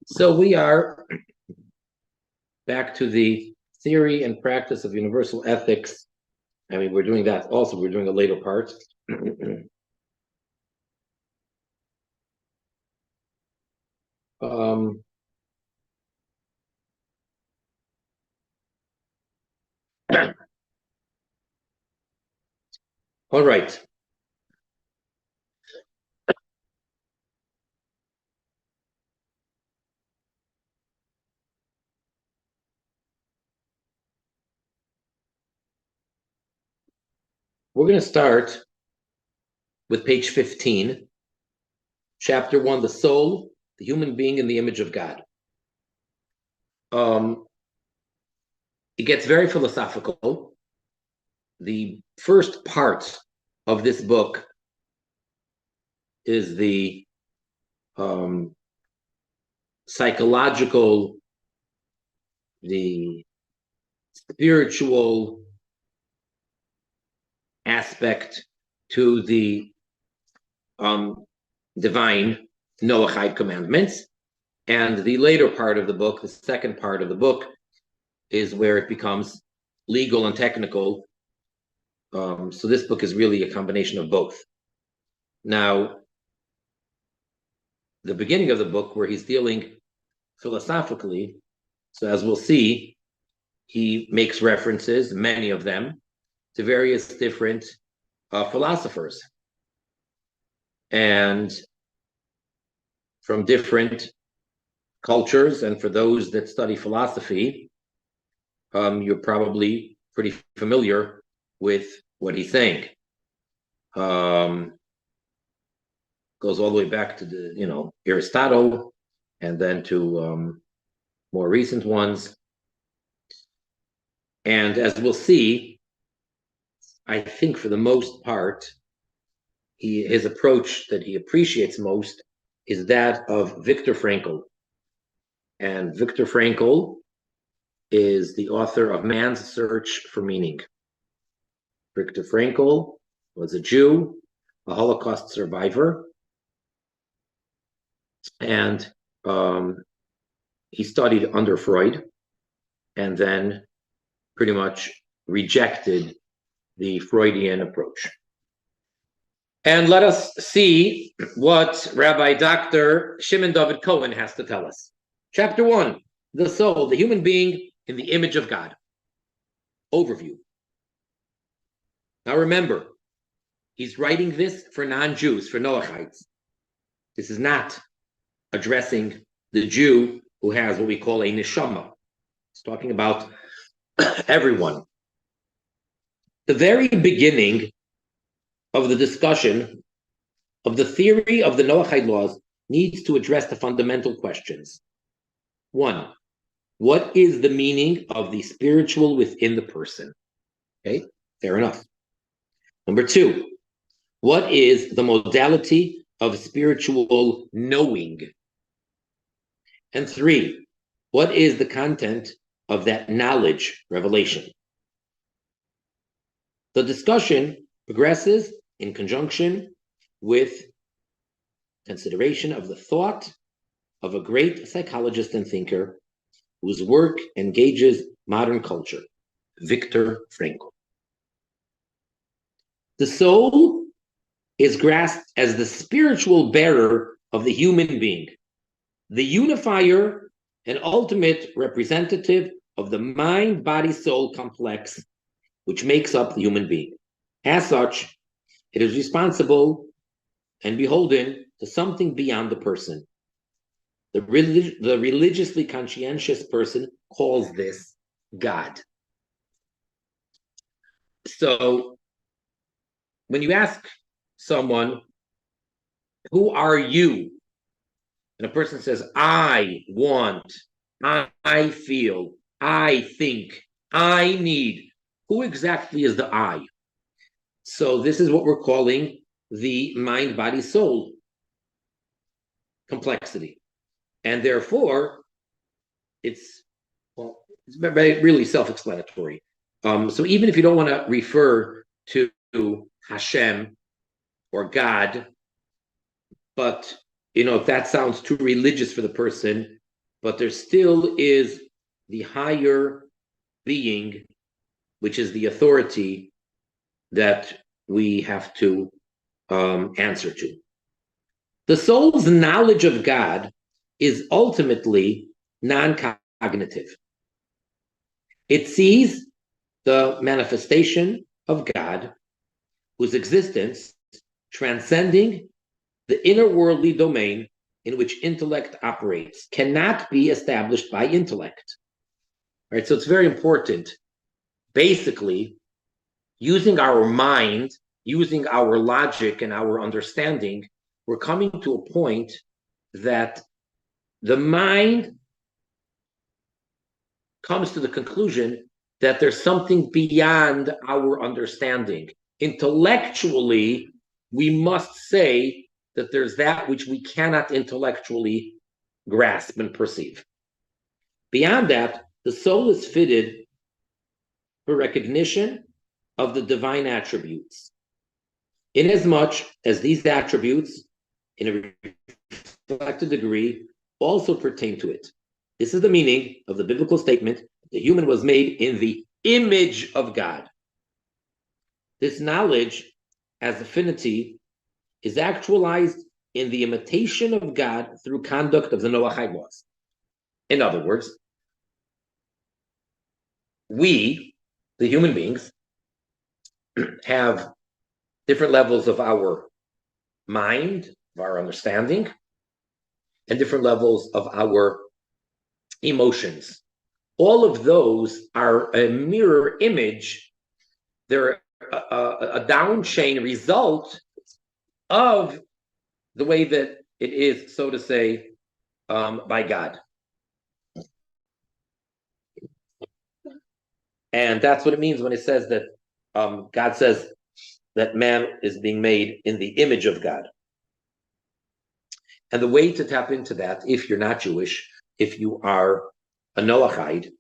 So we are back to the theory and practice of universal ethics. I mean, we're doing that also. We're doing a later part. um, all right. We're going to start with page 15, chapter 1, the soul, the human being in the image of God. It gets very philosophical. The first part of this book is the psychological, the spiritual aspect to the divine Noahide commandments. And the later part of the book, the second part of the book, is where it becomes legal and technical. So this book is really a combination of both. Now, the beginning of the book, where he's dealing philosophically, so as we'll see, he makes references, many of them, to various different philosophers and from different cultures. And for those that study philosophy, you're probably pretty familiar with what he's saying. Goes all the way back to Aristotle, and then to more recent ones. And as we'll see, I think for the most part, his approach that he appreciates most is that of Viktor Frankl. And Viktor Frankl is the author of Man's Search for Meaning. Viktor Frankl was a Jew, a Holocaust survivor, and he studied under Freud and then pretty much rejected the Freudian approach. And let us see what Rabbi Dr. Shimon Dovid Cowen has to tell us. Chapter 1, the soul, the human being in the image of God. Overview. Now remember, he's writing this for non-Jews, for Noachites. This is not addressing the Jew who has what we call a neshama. It's talking about everyone. The very beginning of the discussion of the theory of the Noahide laws needs to address the fundamental questions. 1, what is the meaning of the spiritual within the person? Okay, fair enough. Number 2, what is the modality of spiritual knowing? And 3, what is the content of that knowledge, revelation? The discussion progresses in conjunction with consideration of the thought of a great psychologist and thinker whose work engages modern culture, Viktor Frankl. The soul is grasped as the spiritual bearer of the human being, the unifier and ultimate representative of the mind-body-soul complex which makes up the human being. As such, it is responsible and beholden to something beyond the person. The religiously conscientious person calls this God. So when you ask someone, who are you? And a person says, I want, I feel, I think, I need. Who exactly is the I? So this is what we're calling the mind, body, soul complexity. And therefore, it's really self-explanatory. So even if you don't want to refer to Hashem or God, but if that sounds too religious for the person, but there still is the higher being, which is the authority that we have to answer to. The soul's knowledge of God is ultimately non-cognitive. It sees the manifestation of God, whose existence transcending the inner worldly domain in which intellect operates, cannot be established by intellect. All right, so it's very important. Basically, using our mind, using our logic and our understanding, we're coming to a point that the mind comes to the conclusion that there's something beyond our understanding. Intellectually, we must say that there's that which we cannot intellectually grasp and perceive. Beyond that, the soul is fitted for recognition of the divine attributes, inasmuch as these attributes, in a reflected degree, also pertain to it. This is the meaning of the biblical statement, the human was made in the image of God. This knowledge, as affinity, is actualized in the imitation of God through conduct of the Noahide laws. In other words, we, the human beings, have different levels of our mind, of our understanding, and different levels of our emotions. All of those are a mirror image. They're a down chain result of the way that it is, so to say, by God. And that's what it means when it says that God says that man is being made in the image of God. And the way to tap into that, if you're not Jewish, if you are a Noahide,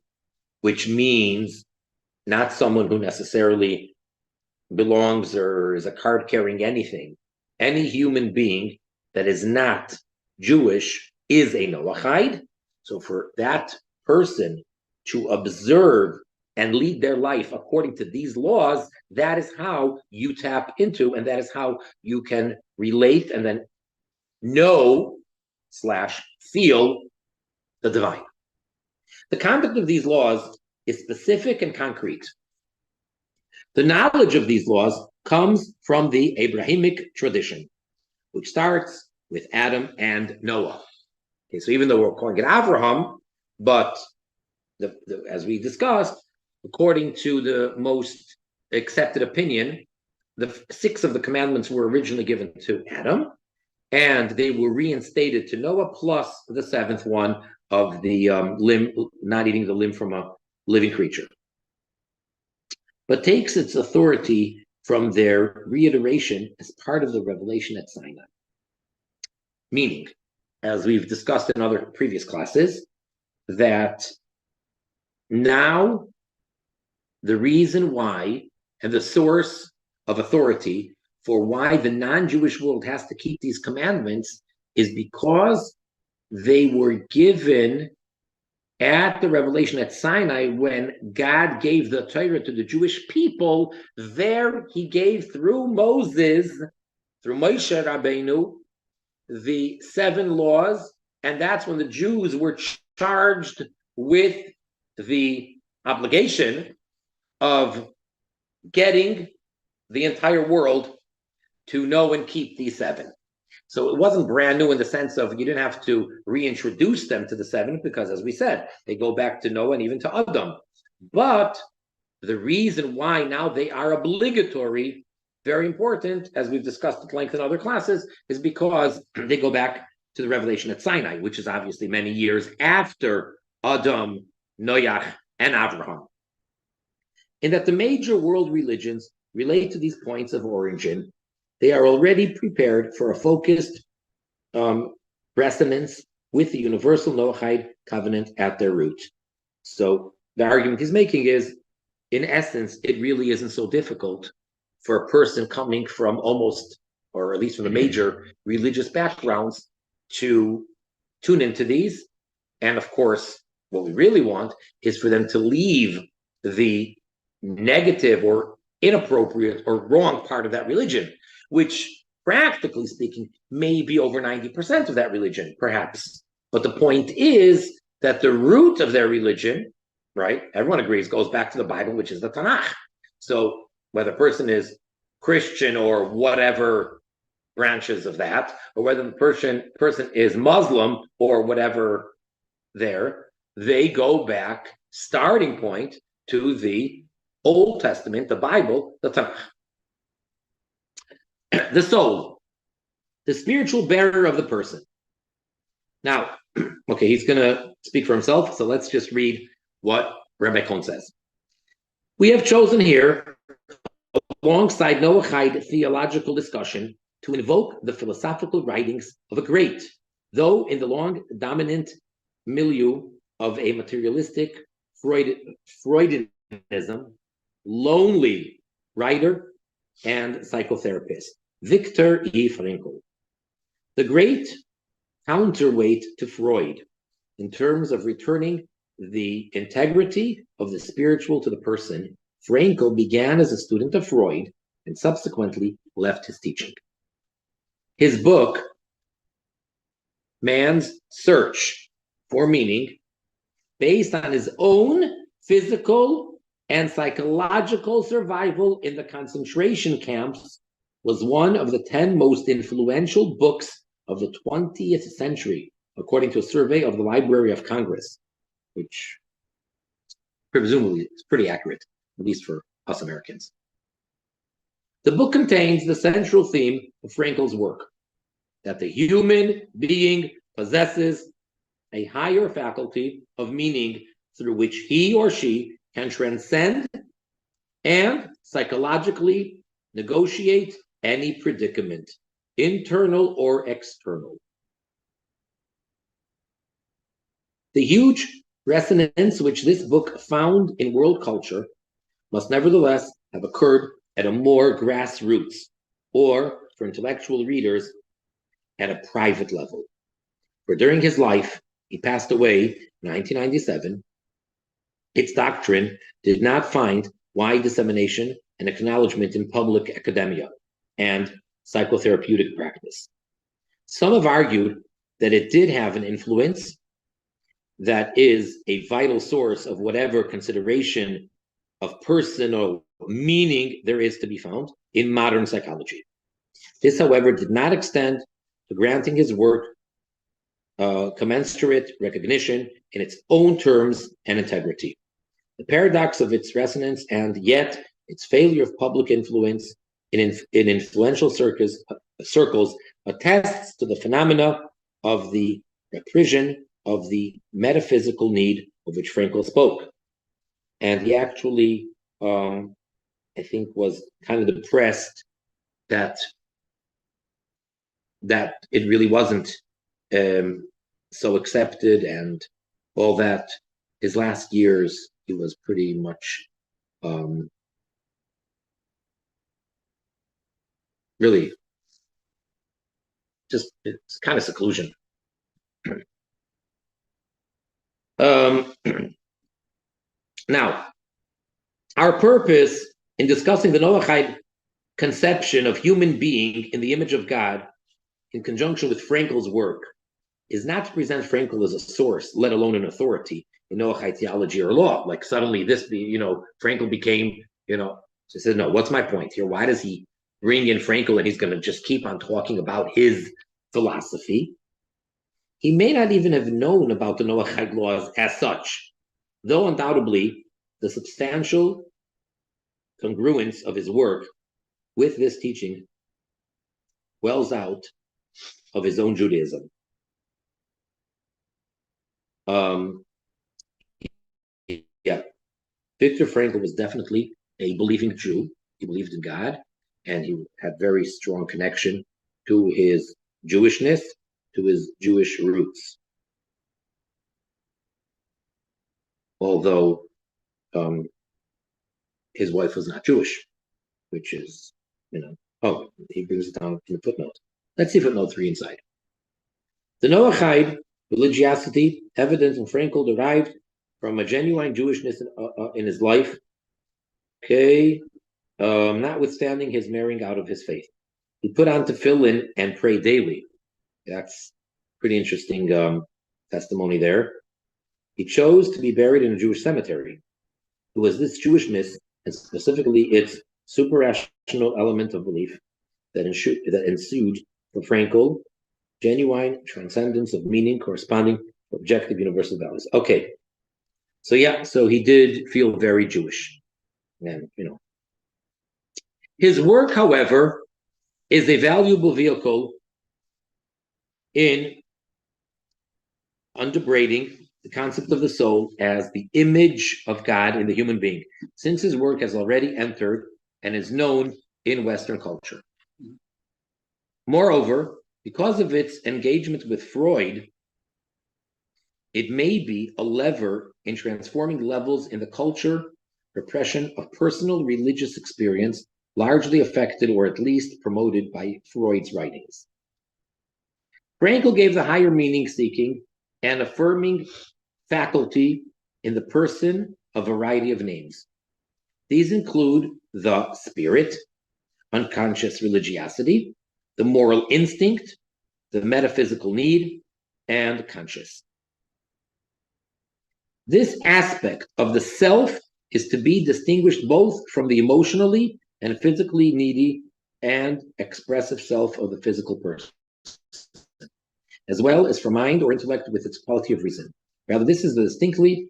which means not someone who necessarily belongs or is a card-carrying anything, any human being that is not Jewish is a Noahide. So for that person to observe and lead their life according to these laws, that is how you tap into, and that is how you can relate and then know / feel the divine. The conduct of these laws is specific and concrete. The knowledge of these laws comes from the Abrahamic tradition, which starts with Adam and Noah. Okay, so even though we're calling it Avraham, but as we discussed, according to the most accepted opinion, the 6 of the commandments were originally given to Adam, and they were reinstated to Noah, plus the 7th one of the limb, not eating the limb from a living creature, but takes its authority from their reiteration as part of the revelation at Sinai. Meaning, as we've discussed in other previous classes, that now the reason why and the source of authority for why the non-Jewish world has to keep these commandments is because they were given at the revelation at Sinai when God gave the Torah to the Jewish people. There he gave through Moses, through Moshe Rabbeinu, the 7 laws, and that's when the Jews were charged with the obligation of getting the entire world to know and keep these 7. So it wasn't brand new in the sense of you didn't have to reintroduce them to the 7, because as we said, they go back to Noah and even to Adam. But the reason why now they are obligatory, very important, as we've discussed at length in other classes, is because they go back to the revelation at Sinai, which is obviously many years after Adam, Noach, and Abraham. In that the major world religions relate to these points of origin, they are already prepared for a focused resonance with the universal Noahide covenant at their root. So the argument he's making is, in essence, it really isn't so difficult for a person coming from almost, or at least from the major religious backgrounds, to tune into these And of course, what we really want is for them to leave the negative or inappropriate or wrong part of that religion, which practically speaking may be over 90% of that religion, perhaps. But the point is that the root of their religion, right, everyone agrees, goes back to the Bible, which is the Tanakh. So whether a person is Christian or whatever branches of that, or whether the person is Muslim or whatever they go back, starting point, to the Old Testament, the Bible, the Tanakh. The soul, the spiritual bearer of the person. Now, okay, he's going to speak for himself, so let's just read what Rabbi Cohen says. We have chosen here, alongside Noahide theological discussion, to invoke the philosophical writings of a great, though in the long dominant milieu of a materialistic Freudianism, lonely writer and psychotherapist, Viktor E. Frankl, the great counterweight to Freud in terms of returning the integrity of the spiritual to the person. Frankl began as a student of Freud and subsequently left his teaching. His book, Man's Search for Meaning, based on his own physical and psychological survival in the concentration camps, was one of the 10 most influential books of the 20th century, according to a survey of the Library of Congress, which presumably is pretty accurate, at least for us Americans. The book contains the central theme of Frankl's work, that the human being possesses a higher faculty of meaning through which he or she can transcend and psychologically negotiate any predicament, internal or external. The huge resonance which this book found in world culture must nevertheless have occurred at a more grassroots, or for intellectual readers, at a private level. For during his life, he passed away in 1997, its doctrine did not find wide dissemination and acknowledgement in public academia and psychotherapeutic practice. Some have argued that it did have an influence that is a vital source of whatever consideration of personal meaning there is to be found in modern psychology. This, however, did not extend to granting his work commensurate recognition in its own terms and integrity. The paradox of its resonance and yet its failure of public influence in influential circles attests to the phenomena of the repression of the metaphysical need of which Frankl spoke. And he actually, I think, was kind of depressed that it really wasn't so accepted and all that. His last years, he was pretty much really just, it's kind of seclusion. Now, our purpose in discussing the Noahide conception of human being in the image of God in conjunction with Frankl's work is not to present Frankl as a source, let alone an authority in Noahide theology or law. Like suddenly Frankl became, so said, no, what's my point here? Why does he bring in Frankl and he's going to just keep on talking about his philosophy? He may not even have known about the Noahide laws as such, though undoubtedly the substantial congruence of his work with this teaching wells out of his own Judaism. Yeah, Viktor Frankl was definitely a believing Jew. He believed in God, and he had very strong connection to his Jewishness, to his Jewish roots. Although his wife was not Jewish, which is, he brings it down in the footnote. Let's see footnote 3 inside. The Noahide religiosity, evidence in Frankel derived from a genuine Jewishness in his life, okay, notwithstanding his marrying out of his faith. He put on tefillin and prayed daily. That's pretty interesting testimony there. He chose to be buried in a Jewish cemetery. It was this Jewishness, and specifically its super-rational element of belief, that ensued for Frankel genuine transcendence of meaning corresponding to objective universal values. Okay, so he did feel very Jewish, and his work, however, is a valuable vehicle in underbraiding the concept of the soul as the image of God in the human being, since his work has already entered and is known in Western culture. Moreover, because of its engagement with Freud, it may be a lever in transforming levels in the culture, repression of personal religious experience, largely affected or at least promoted by Freud's writings. Frankel gave the higher meaning-seeking and affirming faculty in the person a variety of names. These include the spirit, unconscious religiosity, the moral instinct, the metaphysical need, and conscious. This aspect of the self is to be distinguished both from the emotionally and physically needy and expressive self of the physical person, as well as from mind or intellect with its quality of reason. Rather, this is the distinctly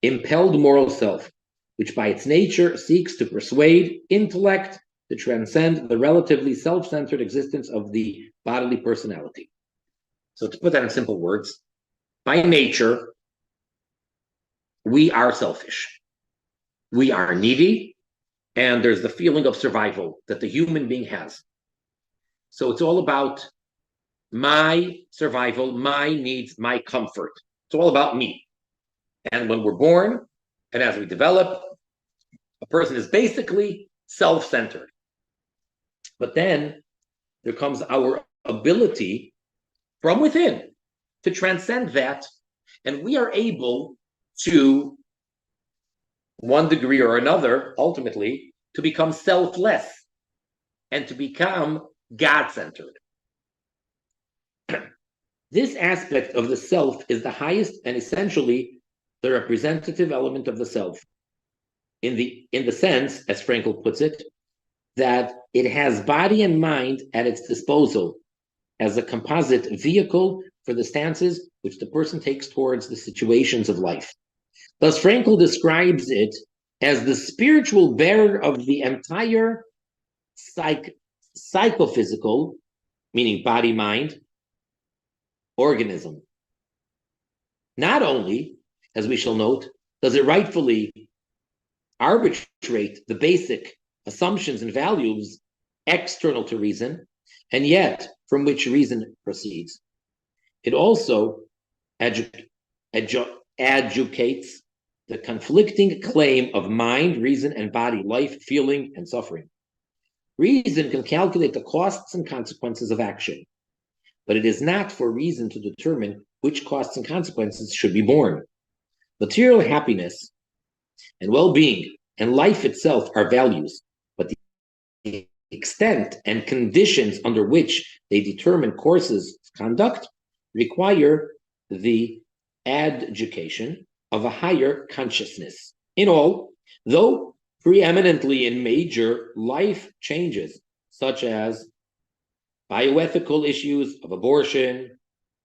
impelled moral self, which by its nature seeks to persuade intellect to transcend the relatively self-centered existence of the bodily personality. So to put that in simple words, by nature, we are selfish. We are needy, and there's the feeling of survival that the human being has. So it's all about my survival, my needs, my comfort. It's all about me. And when we're born, and as we develop, a person is basically self-centered. But then there comes our ability from within to transcend that, and we are able to, one degree or another, ultimately, to become selfless and to become God-centered. This aspect of the self is the highest and essentially the representative element of the self, in the sense, as Frankel puts it, that it has body and mind at its disposal as a composite vehicle for the stances which the person takes towards the situations of life. Thus, Frankel describes it as the spiritual bearer of the entire psychophysical, meaning body-mind, organism. Not only, as we shall note, does it rightfully arbitrate the basic assumptions and values external to reason, and yet from which reason proceeds, it also adjudicates the conflicting claim of mind, reason, and body, life, feeling, and suffering. Reason can calculate the costs and consequences of action, but it is not for reason to determine which costs and consequences should be borne. Material happiness and well-being and life itself are values, but the extent and conditions under which they determine courses of conduct require the education of a higher consciousness. In all, though preeminently in major life changes, such as bioethical issues of abortion,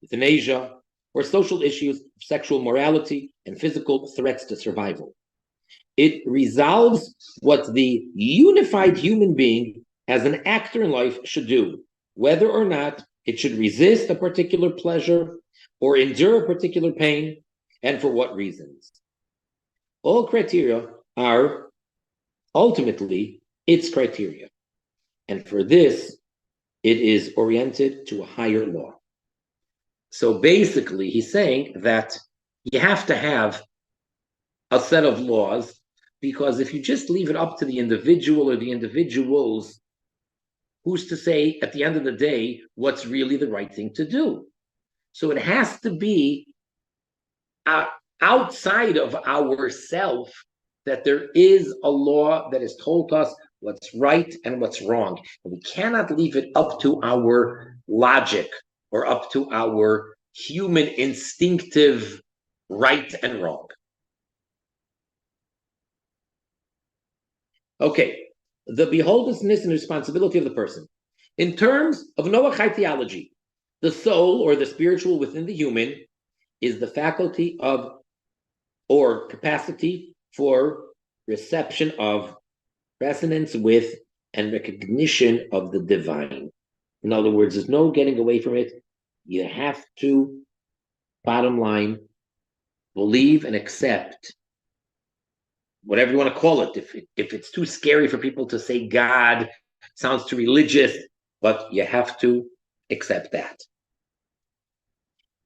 euthanasia, or social issues of sexual morality and physical threats to survival, it resolves what the unified human being as an actor in life should do, whether or not it should resist a particular pleasure or endure a particular pain, and for what reasons. All criteria are ultimately its criteria, and for this, it is oriented to a higher law. So basically, he's saying that you have to have a set of laws, because if you just leave it up to the individual or the individuals, who's to say at the end of the day what's really the right thing to do? So it has to be outside of ourself that there is a law that has told us what's right and what's wrong. And we cannot leave it up to our logic or up to our human instinctive right and wrong. Okay, the beholdeness and responsibility of the person. In terms of Noahide theology, the soul or the spiritual within the human is the faculty of or capacity for reception of, resonance with, and recognition of the divine. In other words, there's no getting away from it. You have to, bottom line, believe and accept whatever you want to call it. If it's too scary for people to say God, sounds too religious, but you have to accept that.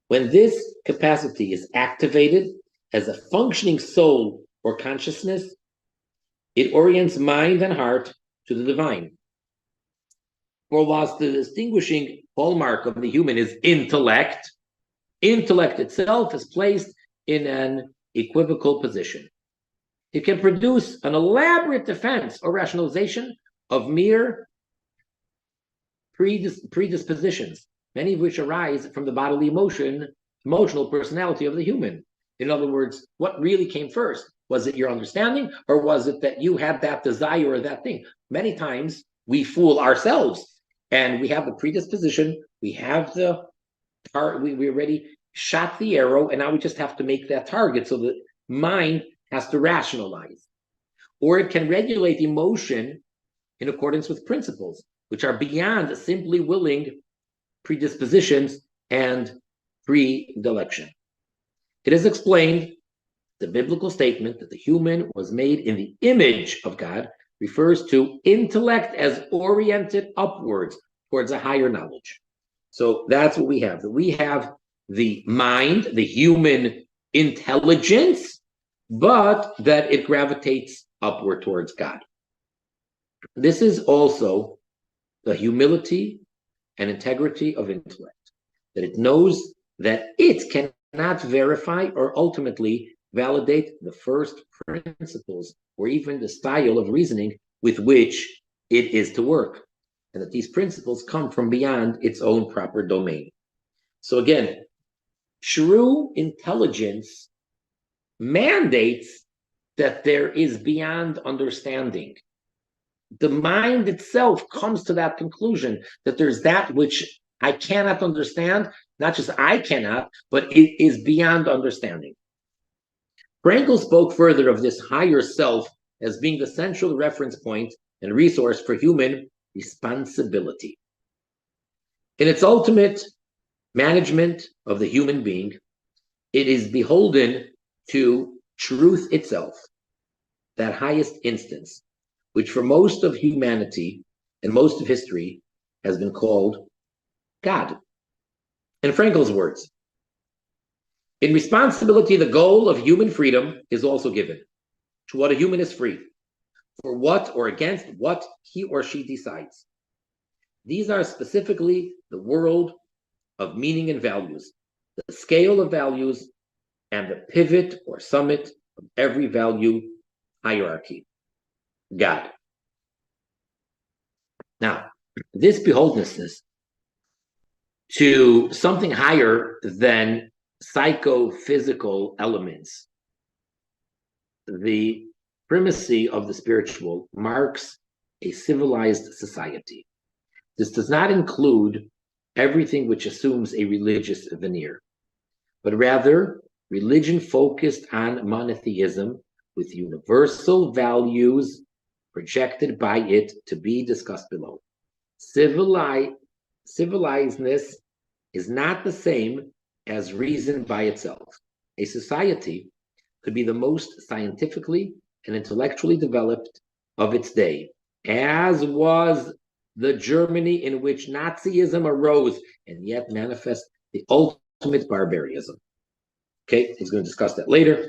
When this capacity is activated as a functioning soul or consciousness, it orients mind and heart to the divine. For whilst the distinguishing hallmark of the human is intellect, intellect itself is placed in an equivocal position. It can produce an elaborate defense or rationalization of mere predispositions, many of which arise from the bodily emotional personality of the human. In other words, what really came first? Was it your understanding, or was it that you had that desire or that thing? Many times we fool ourselves, and we have the predisposition, we have the we already shot the arrow, and now we just have to make that target. So the mind has to rationalize. Or it can regulate emotion in accordance with principles, which are beyond simply willing predispositions and predilection. It is explained the biblical statement that the human was made in the image of God refers to intellect as oriented upwards towards a higher knowledge. So that's what we have. That we have the mind, the human intelligence, but that it gravitates upward towards God. This is also the humility and integrity of intellect, that it knows that it cannot verify or ultimately validate the first principles or even the style of reasoning with which it is to work, and that these principles come from beyond its own proper domain. So again, true intelligence mandates that there is beyond understanding. The mind itself comes to that conclusion that there's that which I cannot understand, not just I cannot, but it is beyond understanding. Frankel spoke further of this higher self as being the central reference point and resource for human responsibility. In its ultimate management of the human being, it is beholden to truth itself, that highest instance, which for most of humanity and most of history has been called God. In Frankel's words, in responsibility, the goal of human freedom is also given to what a human is free, for what or against what he or she decides. These are specifically the world of meaning and values, the scale of values, and the pivot or summit of every value hierarchy, God. Now, this beholdeness to something higher than psychophysical elements, the primacy of the spiritual marks a civilized society. This does not include everything which assumes a religious veneer, but rather religion focused on monotheism with universal values projected by it to be discussed below. Civilizedness is not the same as reason by itself. A society could be the most scientifically and intellectually developed of its day, as was the Germany in which Nazism arose and yet manifest the ultimate barbarism. Okay, he's going to discuss that later.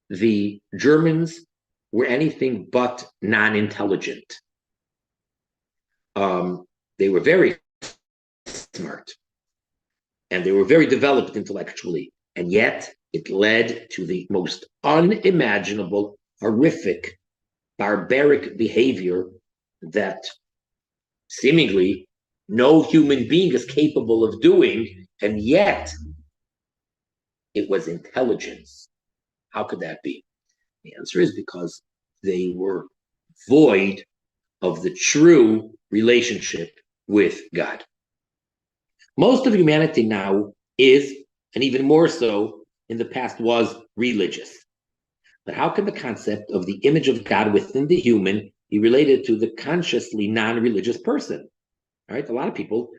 The Germans were anything but non-intelligent. They were very smart. and they were very developed intellectually, and yet it led to the most unimaginable, horrific, barbaric behavior that seemingly no human being is capable of doing, and yet it was intelligence. How could that be? The answer is because they were void of the true relationship with God. Most of humanity now is, and even more so in the past, was religious. But how can the concept of the image of God within the human be related to the consciously non-religious person? All right, a lot of people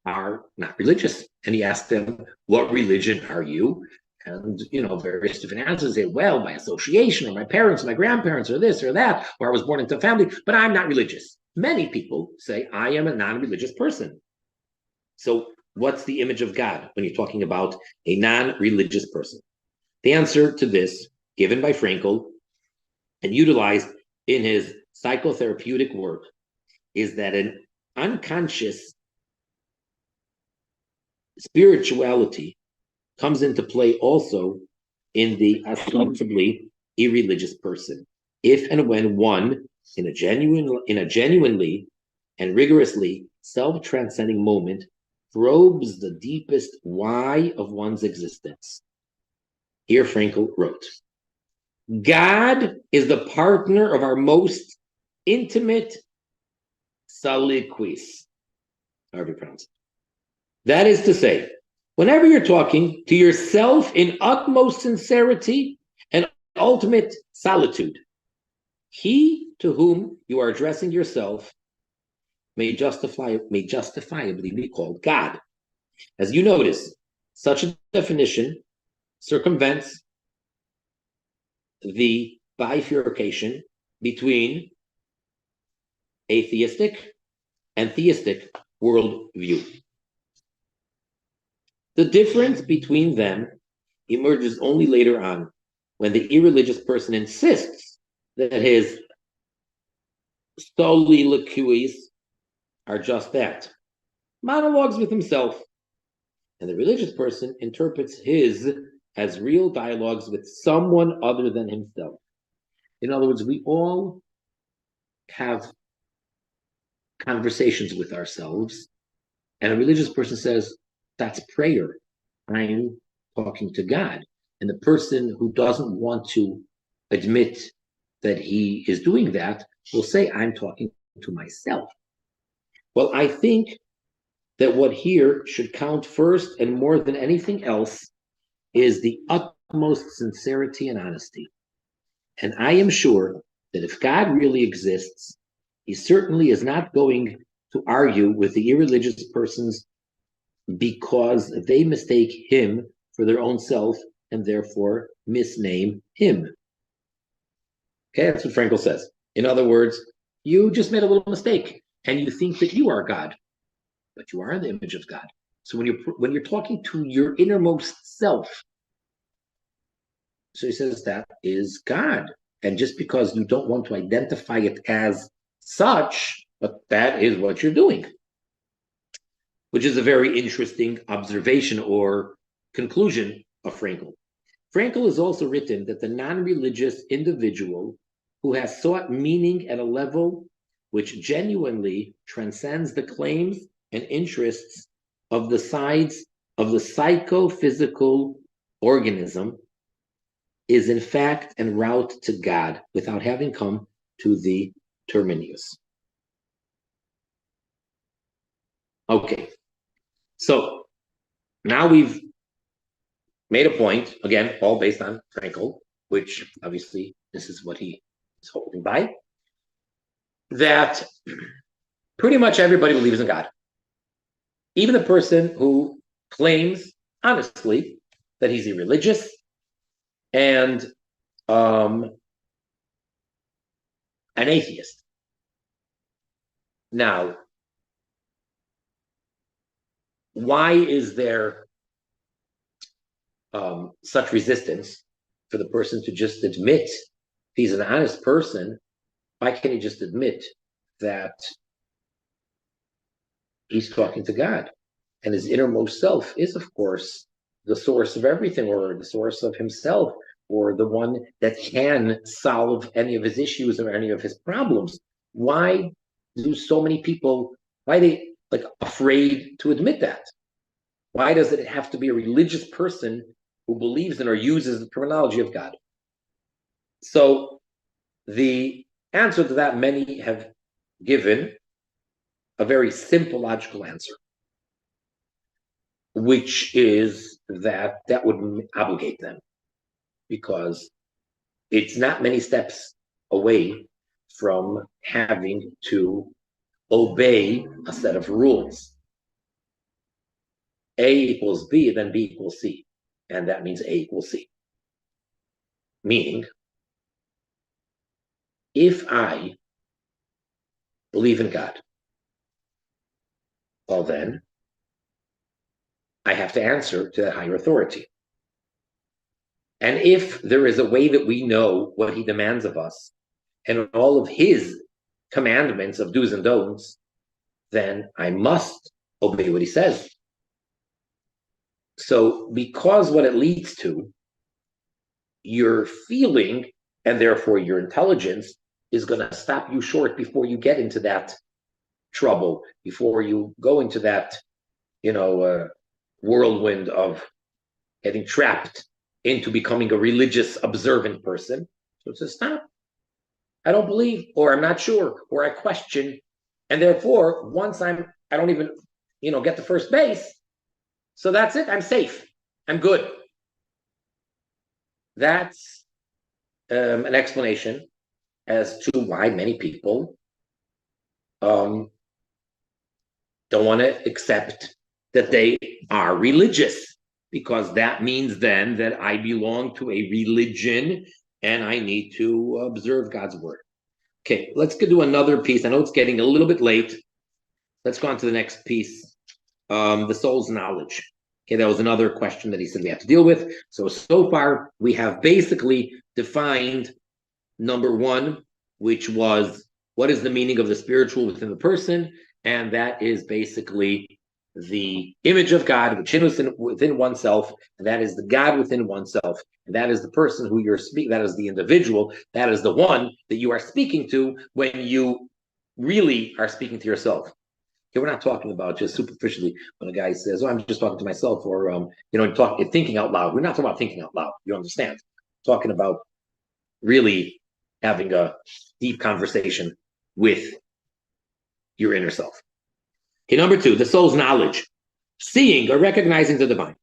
are not religious. And he asked them, what religion are you? And, various different answers say, well, by association, or my parents, my grandparents, or this or that, or I was born into a family, but I'm not religious. Many people say, I am a non-religious person. So what's the image of God when you're talking about a non-religious person? The answer to this, given by Frankl and utilized in his psychotherapeutic work, is that an unconscious spirituality comes into play also in the ostensibly irreligious person, if and when one, in a genuinely and rigorously self-transcending moment, probes the deepest why of one's existence. Here Frankl wrote, God is the partner of our most intimate soliloquies, however you pronounce it. That is to say, whenever you're talking to yourself in utmost sincerity and ultimate solitude, he to whom you are addressing yourself may justifiably be called God. As you notice, such a definition circumvents the bifurcation between atheistic and theistic worldview. The difference between them emerges only later on, when the irreligious person insists that his soliloquies are just that, monologues with himself, and the religious person interprets his as real dialogues with someone other than himself. In other words, we all have conversations with ourselves, and a religious person says, that's prayer. I'm talking to God. And the person who doesn't want to admit that he is doing that will say, I'm talking to myself. Well, I think that what here should count first and more than anything else is the utmost sincerity and honesty. And I am sure that if God really exists, he certainly is not going to argue with the irreligious persons because they mistake him for their own self and therefore misname him. Okay, that's what Frankl says. In other words, you just made a little mistake and you think that you are God, but you are in the image of God. So when you're talking to your innermost self, so he says that is God. And just because you don't want to identify it as such, but that is what you're doing, which is a very interesting observation or conclusion of Frankl. Frankl has also written that the non-religious individual who has sought meaning at a level which genuinely transcends the claims and interests of the sides of the psychophysical organism is in fact en route to God without having come to the terminus. Okay, so now we've made a point, again, all based on Frankl, which obviously this is what he is holding by, that pretty much everybody believes in God. Even the person who claims, honestly, that he's irreligious and an atheist. Now, why is there such resistance for the person to just admit, if he's an honest person, why can't he just admit that he's talking to God? And his innermost self is, of course, the source of everything, or the source of himself, or the one that can solve any of his issues or any of his problems. Why do so many people, why are they like afraid to admit that? Why does it have to be a religious person who believes in or uses the terminology of God? So the answer to that, many have given a very simple logical answer, which is that that would obligate them, because it's not many steps away from having to obey a set of rules. A equals B, then B equals C. And that means A equals C. Meaning, if I believe in God, well then, I have to answer to that higher authority. And if there is a way that we know what he demands of us and all of his commandments of do's and don'ts, then I must obey what he says. So because what it leads to, your feeling and therefore your intelligence is going to stop you short before you get into that trouble, before you go into that, whirlwind of getting trapped into becoming a religious observant person. So it says, stop. I don't believe, or I'm not sure, or I question. And therefore, once I don't even, get to first base. So that's it. I'm safe. I'm good. That's an explanation as to why many people don't want to accept that they are religious, because that means then that I belong to a religion and I need to observe God's word. Okay, let's do another piece. I know it's getting a little bit late. Let's go on to the next piece. The soul's knowledge. Okay, that was another question that he said we have to deal with. So far, we have basically defined number one, which was what is the meaning of the spiritual within the person, and that is basically the image of God, which is within oneself, and that is the God within oneself, and that is the person who you're speaking, that is the individual, that is the one that you are speaking to when you really are speaking to yourself. Okay, we're not talking about just superficially when a guy says, "Oh, I'm just talking to myself," or thinking out loud. We're not talking about thinking out loud. You understand? We're talking about really having a deep conversation with your inner self. Okay, number two, the soul's knowledge, seeing or recognizing the divine.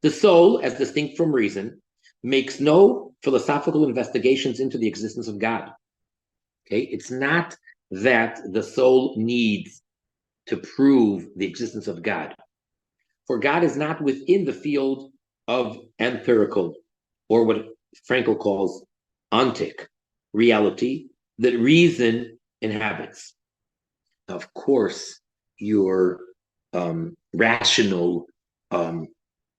The soul, as distinct from reason, makes no philosophical investigations into the existence of God. Okay, it's not that the soul needs to prove the existence of God, for God is not within the field of empirical, or what Frankl calls ontic reality that reason inhabits. Of course, your rational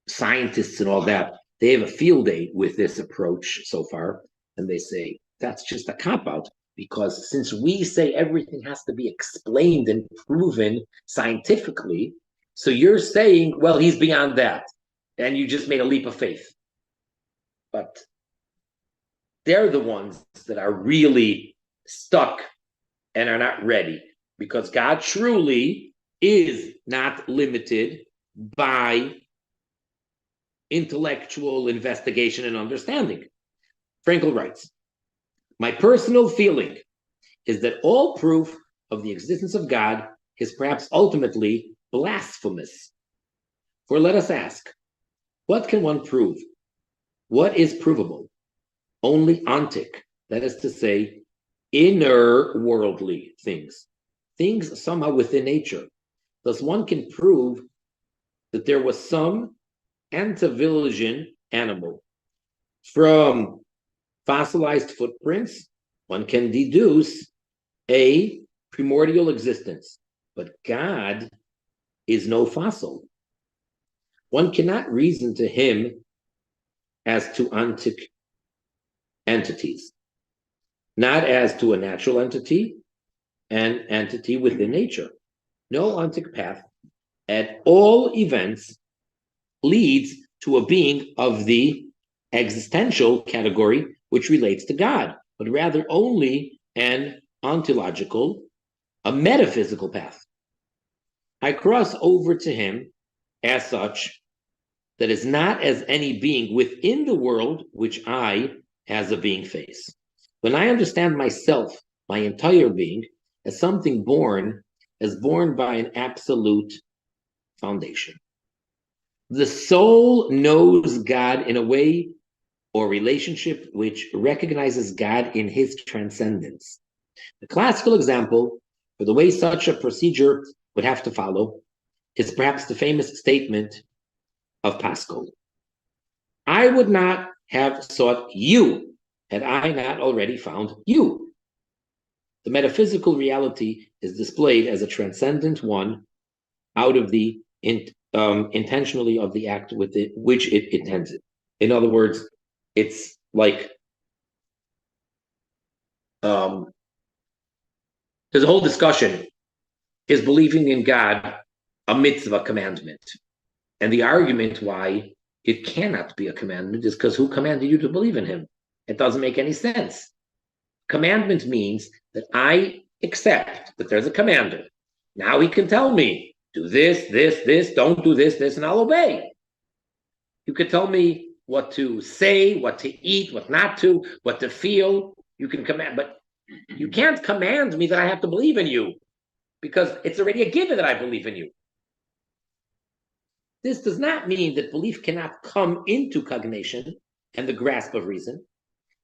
scientists and all that, they have a field day with this approach so far, and they say that's just a cop-out, because since we say everything has to be explained and proven scientifically, so you're saying, well, he's beyond that, and you just made a leap of faith. But they're the ones that are really stuck and are not ready, because God truly is not limited by intellectual investigation and understanding. Frankl writes, my personal feeling is that all proof of the existence of God is perhaps ultimately blasphemous. For let us ask, what can one prove? What is provable? Only ontic, that is to say, inner worldly things somehow within nature. Thus one can prove that there was some antediluvian animal. From fossilized footprints, one can deduce a primordial existence, but God is no fossil. One cannot reason to him as to ontic entities, not as to a natural entity, an entity within nature. No ontic path at all events leads to a being of the existential category, which relates to God, but rather only an ontological, a metaphysical path. I cross over to him as such that is not as any being within the world which I, as a being, face. When I understand myself, my entire being, as something born, as born by an absolute foundation. The soul knows God in a way or relationship which recognizes God in his transcendence. The classical example for the way such a procedure would have to follow is perhaps the famous statement of Pascal. I would not have sought you had I not already found you. The metaphysical reality is displayed as a transcendent one out of the intentionally of the act with it, which it intended. In other words, it's like there's a whole discussion: is believing in God a mitzvah commandment? And the argument why it cannot be a commandment is because who commanded you to believe in him? It doesn't make any sense. Commandment means that I accept that there's a commander. Now he can tell me, do this, this, this, don't do this, this, and I'll obey. You could tell me what to say, what to eat, what not to, what to feel. You can command, but you can't command me that I have to believe in you because it's already a given that I believe in you. This does not mean that belief cannot come into cognition and the grasp of reason.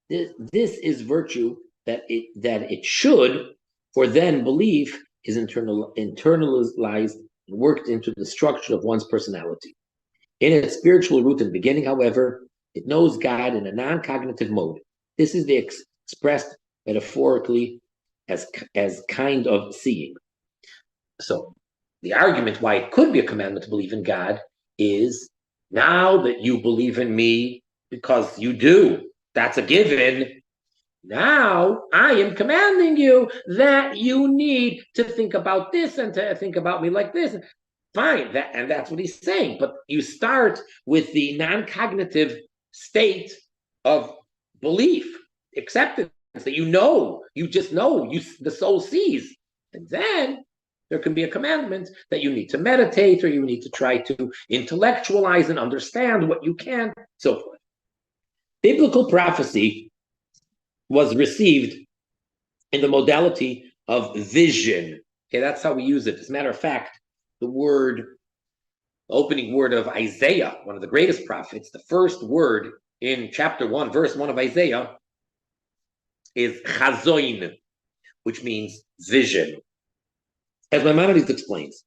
This is virtue that it should, for then belief is internalized and worked into the structure of one's personality. In its spiritual root and beginning, however, it knows God in a non-cognitive mode. This is expressed metaphorically as kind of seeing. So the argument why it could be a commandment to believe in God is now that you believe in me because you do, that's a given. Now I am commanding you that you need to think about this and to think about me like this. Fine, that's what he's saying. But you start with the non-cognitive state of belief, acceptance that you just know, the soul sees. And then there can be a commandment that you need to meditate or you need to try to intellectualize and understand what you can, so forth. Biblical prophecy was received in the modality of vision. Okay, that's how we use it. As a matter of fact, the opening word of Isaiah, one of the greatest prophets, the first word in chapter 1, verse 1 of Isaiah is chazoin, which means vision, as Maimonides explains.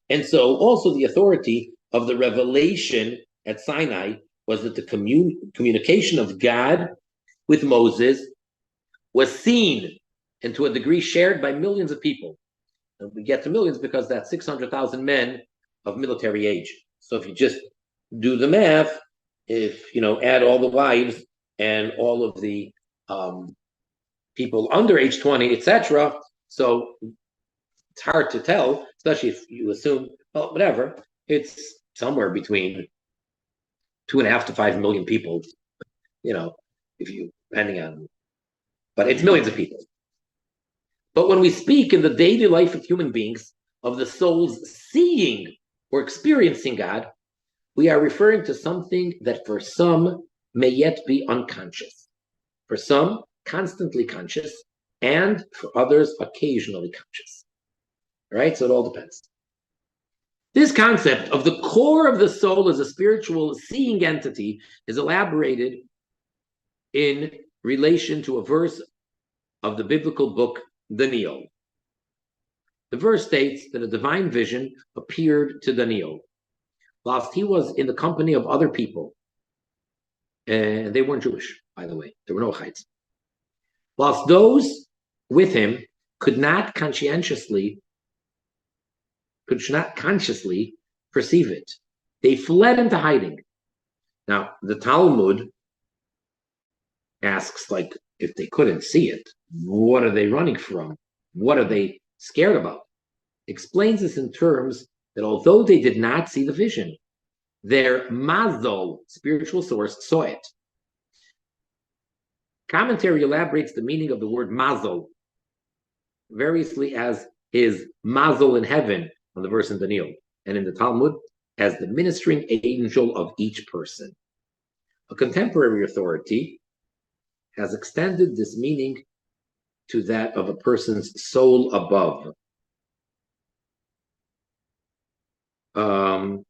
And so also the authority of the revelation at Sinai was that the communication of God with Moses was seen and to a degree shared by millions of people. And we get to millions because that's 600,000 men of military age. So if you just do the math, if add all the wives and all of the people under age 20, etc., so it's hard to tell, especially if you assume, well, whatever, it's somewhere between 2.5 to 5 million people, if you, depending on, but it's millions of people. But when we speak in the daily life of human beings of the soul's seeing or experiencing God, we are referring to something that for some may yet be unconscious, for some constantly conscious, and for others occasionally conscious. All right, so it all depends. This concept of the core of the soul as a spiritual seeing entity is elaborated in relation to a verse of the biblical book Daniel. The verse states that a divine vision appeared to Daniel whilst he was in the company of other people, and they weren't Jewish, by the way. There were no Noachites. Whilst those with him could not consciously perceive it, they fled into hiding. Now, the Talmud asks, like, if they couldn't see it, what are they running from? What are they scared about? Explains this in terms that although they did not see the vision, their mazel, spiritual source, saw it. Commentary elaborates the meaning of the word mazel variously as his mazel in heaven on the verse in Daniel, and in the Talmud as the ministering angel of each person. A contemporary authority has extended this meaning to that of a person's soul above. And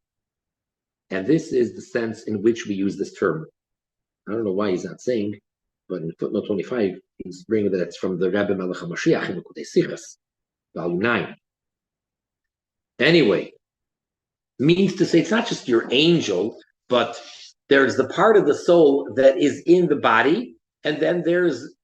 this is the sense in which we use this term. I don't know why he's not saying, but in footnote 25, he's bringing that it's from the Rabbi Melech HaMashiach in Likutei Sichos, volume 9. Anyway, means to say it's not just your angel, but there's the part of the soul that is in the body, and then there's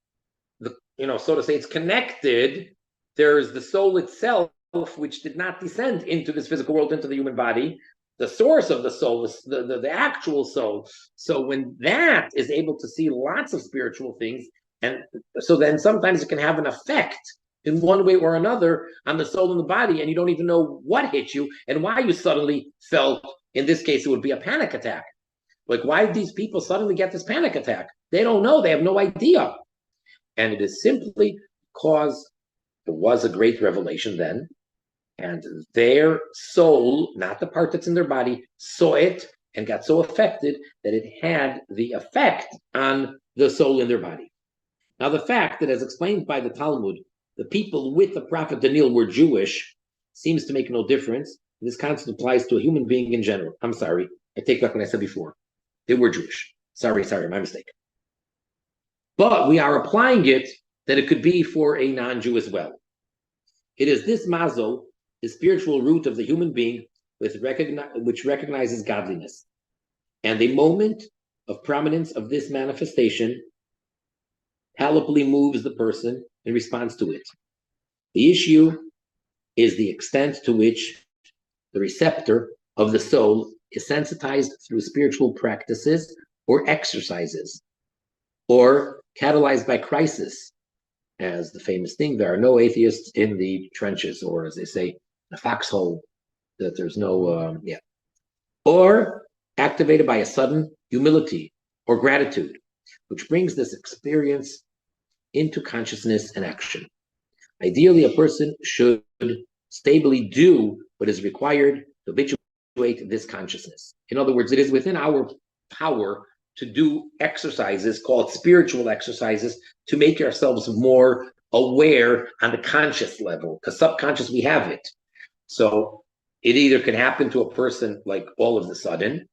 the, so to say, it's connected. There's the soul itself, which did not descend into this physical world, into the human body. The source of the soul is the actual soul. So when that is able to see lots of spiritual things, and so then sometimes it can have an effect in one way or another on the soul and the body, and you don't even know what hit you and why you suddenly felt, in this case, it would be a panic attack. Like, why did these people suddenly get this panic attack? They don't know. They have no idea. And it is simply because there was a great revelation then, and their soul, not the part that's in their body, saw it and got so affected that it had the effect on the soul in their body. Now, the fact that, as explained by the Talmud, the people with the prophet Daniel were Jewish seems to make no difference. This concept applies to a human being in general. I'm sorry. I take back what I said before. They were Jewish. Sorry, my mistake. But we are applying it that it could be for a non-Jew as well. It is this mazel, the spiritual root of the human being, which recognizes godliness. And the moment of prominence of this manifestation palpably moves the person in response to it. The issue is the extent to which the receptor of the soul is sensitized through spiritual practices or exercises, or catalyzed by crisis. As the famous thing, there are no atheists in the trenches, or as they say, a foxhole, that there's no, or activated by a sudden humility or gratitude, which brings this experience into consciousness and action. Ideally, a person should stably do what is required to habituate this consciousness. In other words, it is within our power to do exercises called spiritual exercises to make ourselves more aware on the conscious level, because subconscious we have it. So it either can happen to a person like all of a sudden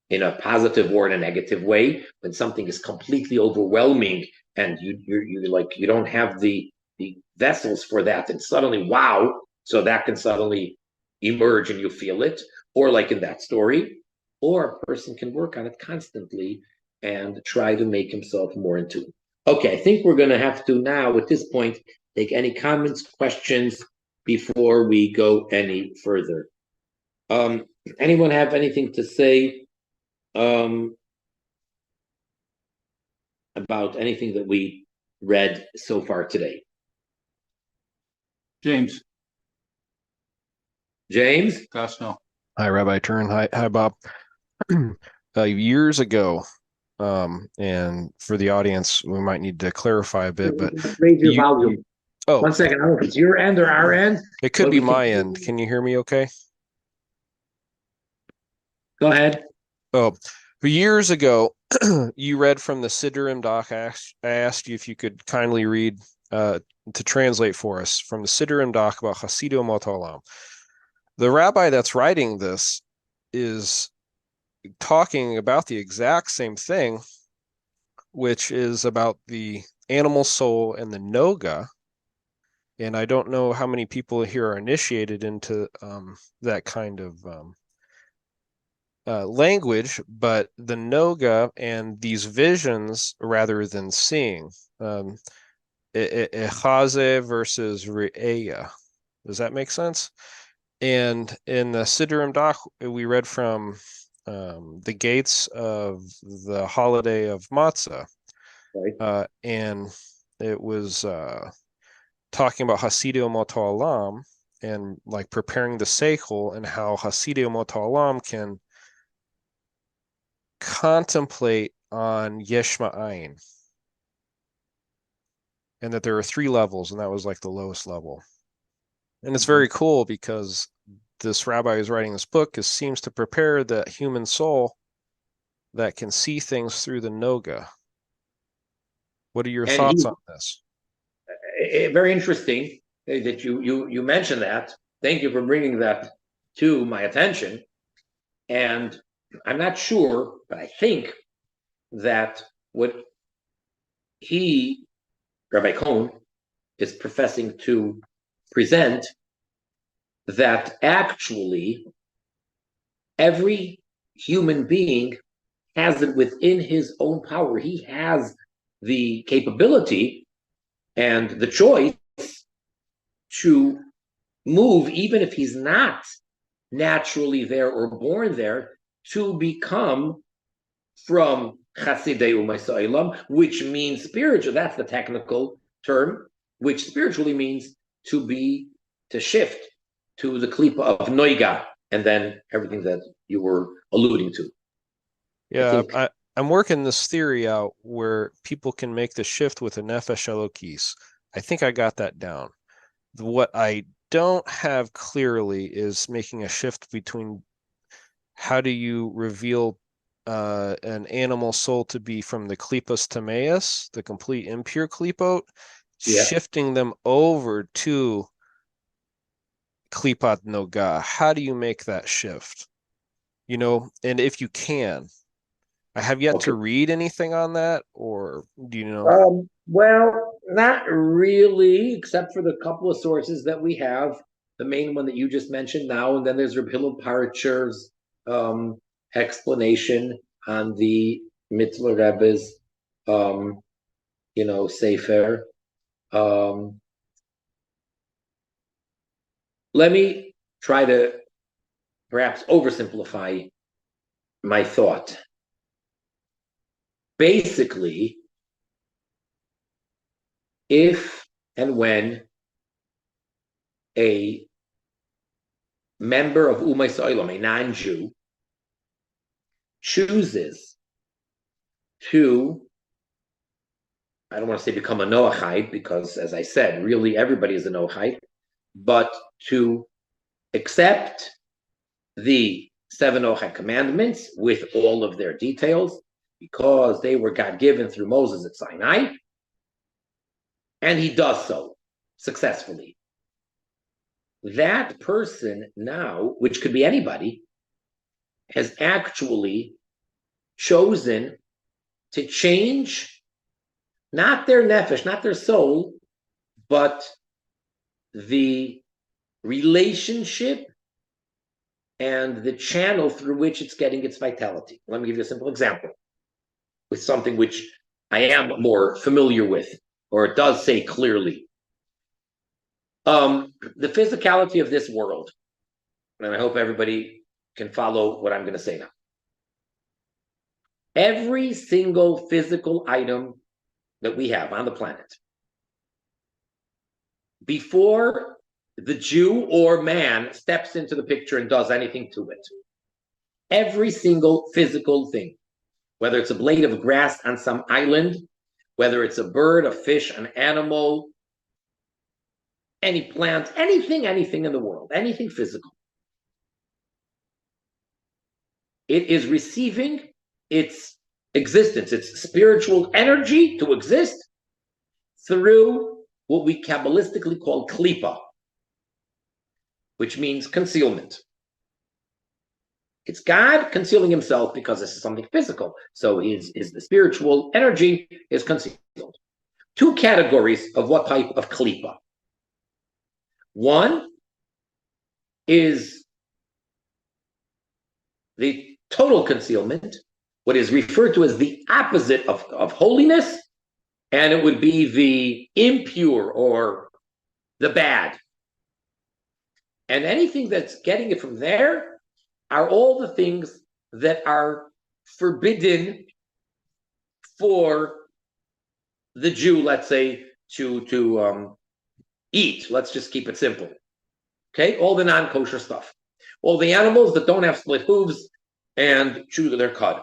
in a positive or in a negative way, when something is completely overwhelming and you don't have the vessels for that, and suddenly, wow, so that can suddenly emerge and you feel it, or like in that story, or a person can work on it constantly and try to make himself more in tune. Okay, I think we're going to have to now, at this point, take any comments, questions before we go any further. Anyone have anything to say about anything that we read so far today? James Costno. Hi, Rabbi Turn. Hi, Bob. Years ago, and for the audience, we might need to clarify a bit, but raise your volume. Oh, 1 second. I don't know if it's your end or our end. It could be my end. Can you hear me okay? Go ahead. Oh, years ago, you read from the Siddurim Doc. I asked you if you could kindly read to translate for us from the Siddurim Doc about Hasidu Mot Olam. The rabbi that's writing this is talking about the exact same thing, which is about the animal soul and the Noga. And I don't know how many people here are initiated into that kind of language, but the Noga and these visions rather than seeing, Echaze versus Re'eya. Does that make sense? And in the Siddurim Doc, we read from the gates of the holiday of Matzah. Right. And it was talking about Hasidu Mot Olam, and like preparing the seichel, and how Hasidei Mot Ha'olam can contemplate on Yesh Ma'ayin, and that there are 3 levels, and that was like the lowest level. And it's very cool because this rabbi who's writing this book seems to prepare the human soul that can see things through the Noga. What are your And thoughts on this? very interesting that you mentioned that. Thank you for bringing that to my attention. And I'm not sure, but I think that what Rabbi Cohen, is professing to present, that actually every human being has it within his own power. He has the capability and the choice to move, even if he's not naturally there or born there, to become from Chasidei U'Masailam, which means spiritual. That's the technical term, which spiritually means to shift to the klipa of Noiga, and then everything that you were alluding to. Yeah, I'm working this theory out where people can make the shift with a nefesh elokis. I think I got that down. What I don't have clearly is making a shift between how do you reveal an animal soul to be from the klipas tameus, the complete impure klipot, shifting them over to klipat noga. How do you make that shift? And if you can, I have yet to read anything on that, or do you know? Well, not really, except for the couple of sources that we have. The main one that you just mentioned now, and then there's Rabbi Hillel Parcher's explanation on the Mitzvah Rebbe's, Sefer. Let me try to perhaps oversimplify my thought. Basically, if and when a member of Umay So'ilam, a non-Jew, chooses to, I don't want to say become a Noachite, because as I said, really everybody is a Noachite, but to accept the 7 Noachite commandments with all of their details, because they were God-given through Moses at Sinai, and he does so successfully. That person now, which could be anybody, has actually chosen to change not their nefesh, not their soul, but the relationship and the channel through which it's getting its vitality. Let me give you a simple example with something which I am more familiar with, or it does say clearly. The physicality of this world, and I hope everybody can follow what I'm going to say now. Every single physical item that we have on the planet, before the Jew or man steps into the picture and does anything to it, every single physical thing, whether it's a blade of grass on some island, whether it's a bird, a fish, an animal, any plant, anything in the world, anything physical, it is receiving its existence, its spiritual energy to exist through what we Kabbalistically call klipa, which means concealment. It's God concealing himself because this is something physical. So the spiritual energy is concealed. 2 categories of what type of klipa. One is the total concealment, what is referred to as the opposite of holiness, and it would be the impure or the bad. And anything that's getting it from there are all the things that are forbidden for the Jew, let's say, to eat. Let's just keep it simple. Okay, all the non-kosher stuff. All the animals that don't have split hooves and chew their cud.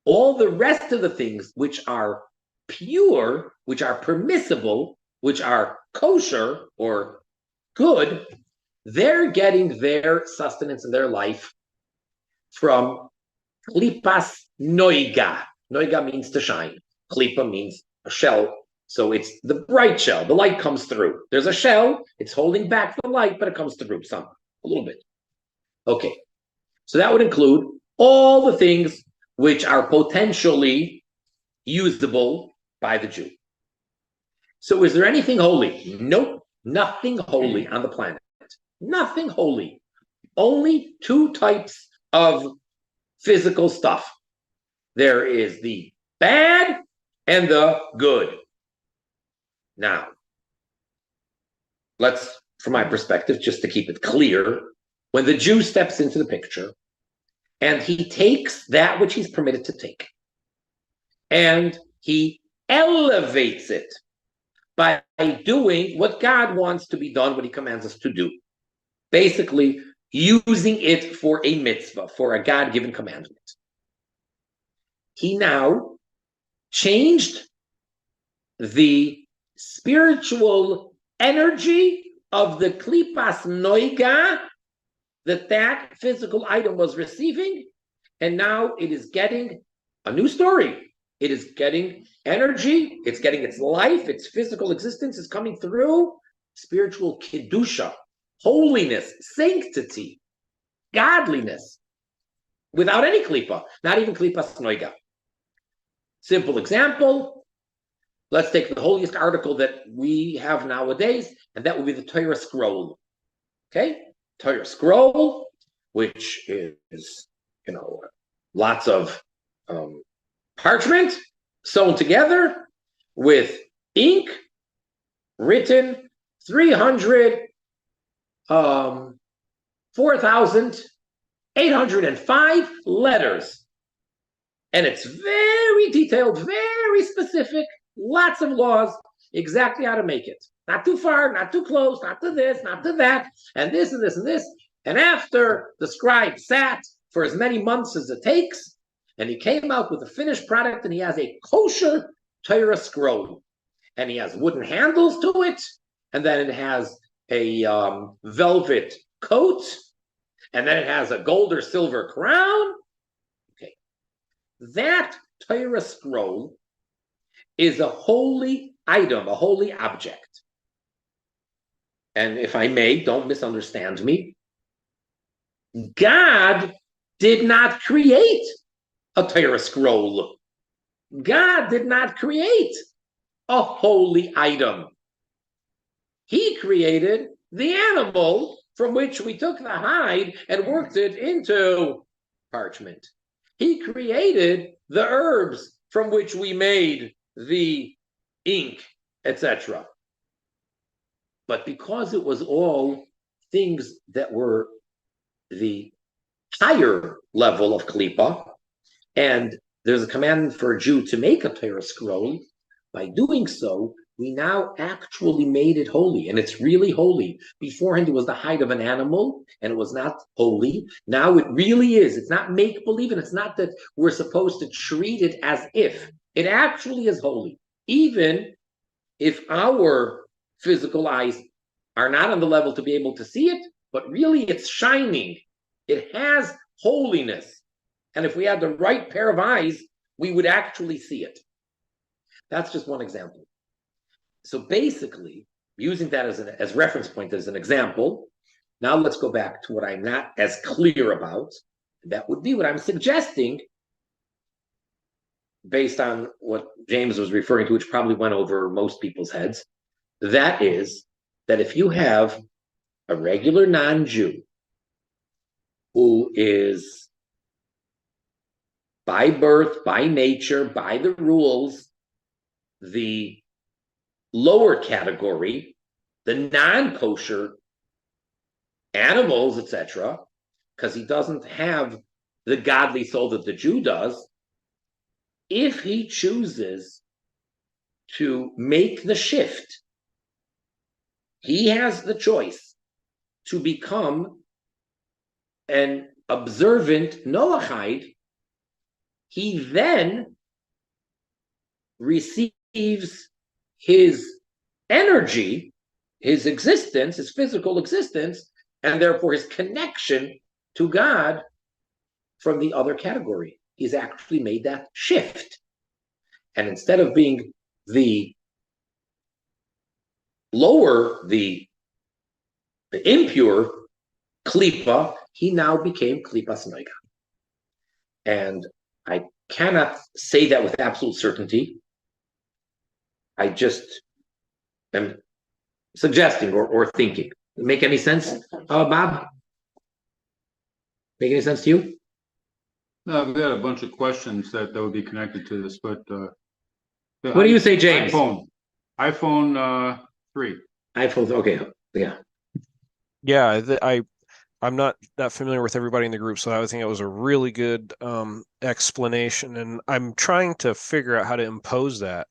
All the rest of the things which are pure, which are permissible, which are kosher or good, they're getting their sustenance and their life from klipas noiga. Noiga means to shine. Klipa means a shell. So it's the bright shell. The light comes through. There's a shell. It's holding back the light, but it comes through some, a little bit. Okay. So that would include all the things which are potentially usable by the Jew. So is there anything holy? Nope. Nothing holy on the planet. Nothing holy. Only two types of physical stuff. There is the bad and the good. Now, from my perspective, just to keep it clear, when the Jew steps into the picture and he takes that which he's permitted to take and he elevates it by doing what God wants to be done, what he commands us to do. Basically, using it for a mitzvah, for a God-given commandment. He now changed the spiritual energy of the klipas noiga that physical item was receiving, and now it is getting a new story. It is getting energy, it's getting its life, its physical existence is coming through spiritual kedusha, holiness, sanctity, godliness, without any klipa, not even klipas noiga. Simple example, let's take the holiest article that we have nowadays, and that would be the Torah scroll. Okay? Torah scroll, which is, lots of parchment sewn together with ink, written 4,805 letters. And it's very detailed, very specific, lots of laws, exactly how to make it. Not too far, not too close, not to this, not to that, and this and this and this. And after the scribe sat for as many months as it takes, and he came out with a finished product, and he has a kosher Torah scroll. And he has wooden handles to it, and then it has a velvet coat, and then it has a gold or silver crown. Okay. That Torah scroll is a holy item, a holy object. And if I may, don't misunderstand me. God did not create a Torah scroll. God did not create a holy item. He created the animal from which we took the hide and worked it into parchment. He created the herbs from which we made the ink, etc. But because it was all things that were the higher level of klipa, and there's a command for a Jew to make a Torah scroll, by doing so, we now actually made it holy, and it's really holy. Beforehand, it was the hide of an animal, and it was not holy. Now it really is. It's not make-believe, and it's not that we're supposed to treat it as if. It actually is holy, even if our physical eyes are not on the level to be able to see it, but really it's shining. It has holiness. And if we had the right pair of eyes, we would actually see it. That's just one example. So basically, using that as reference point, as an example, now let's go back to what I'm not as clear about. That would be what I'm suggesting, based on what James was referring to, which probably went over most people's heads. That is, that if you have a regular non-Jew who is by birth, by nature, by the rules, the lower category, the non-kosher animals, etc., because he doesn't have the godly soul that the Jew does, if he chooses to make the shift, he has the choice to become an observant Noahide, he then receives his energy, his existence, his physical existence, and therefore his connection to God from the other category. He's actually made that shift. And instead of being the lower, the impure klipa, he now became klipas noiga. And I cannot say that with absolute certainty. I just am suggesting or thinking. Make any sense, Bob? Make any sense to you? No, I've got a bunch of questions that would be connected to this, but what do you say, James? iPhone 3. iPhone, okay, yeah. Yeah, I'm not that familiar with everybody in the group, so I think it was a really good explanation, and I'm trying to figure out how to impose that,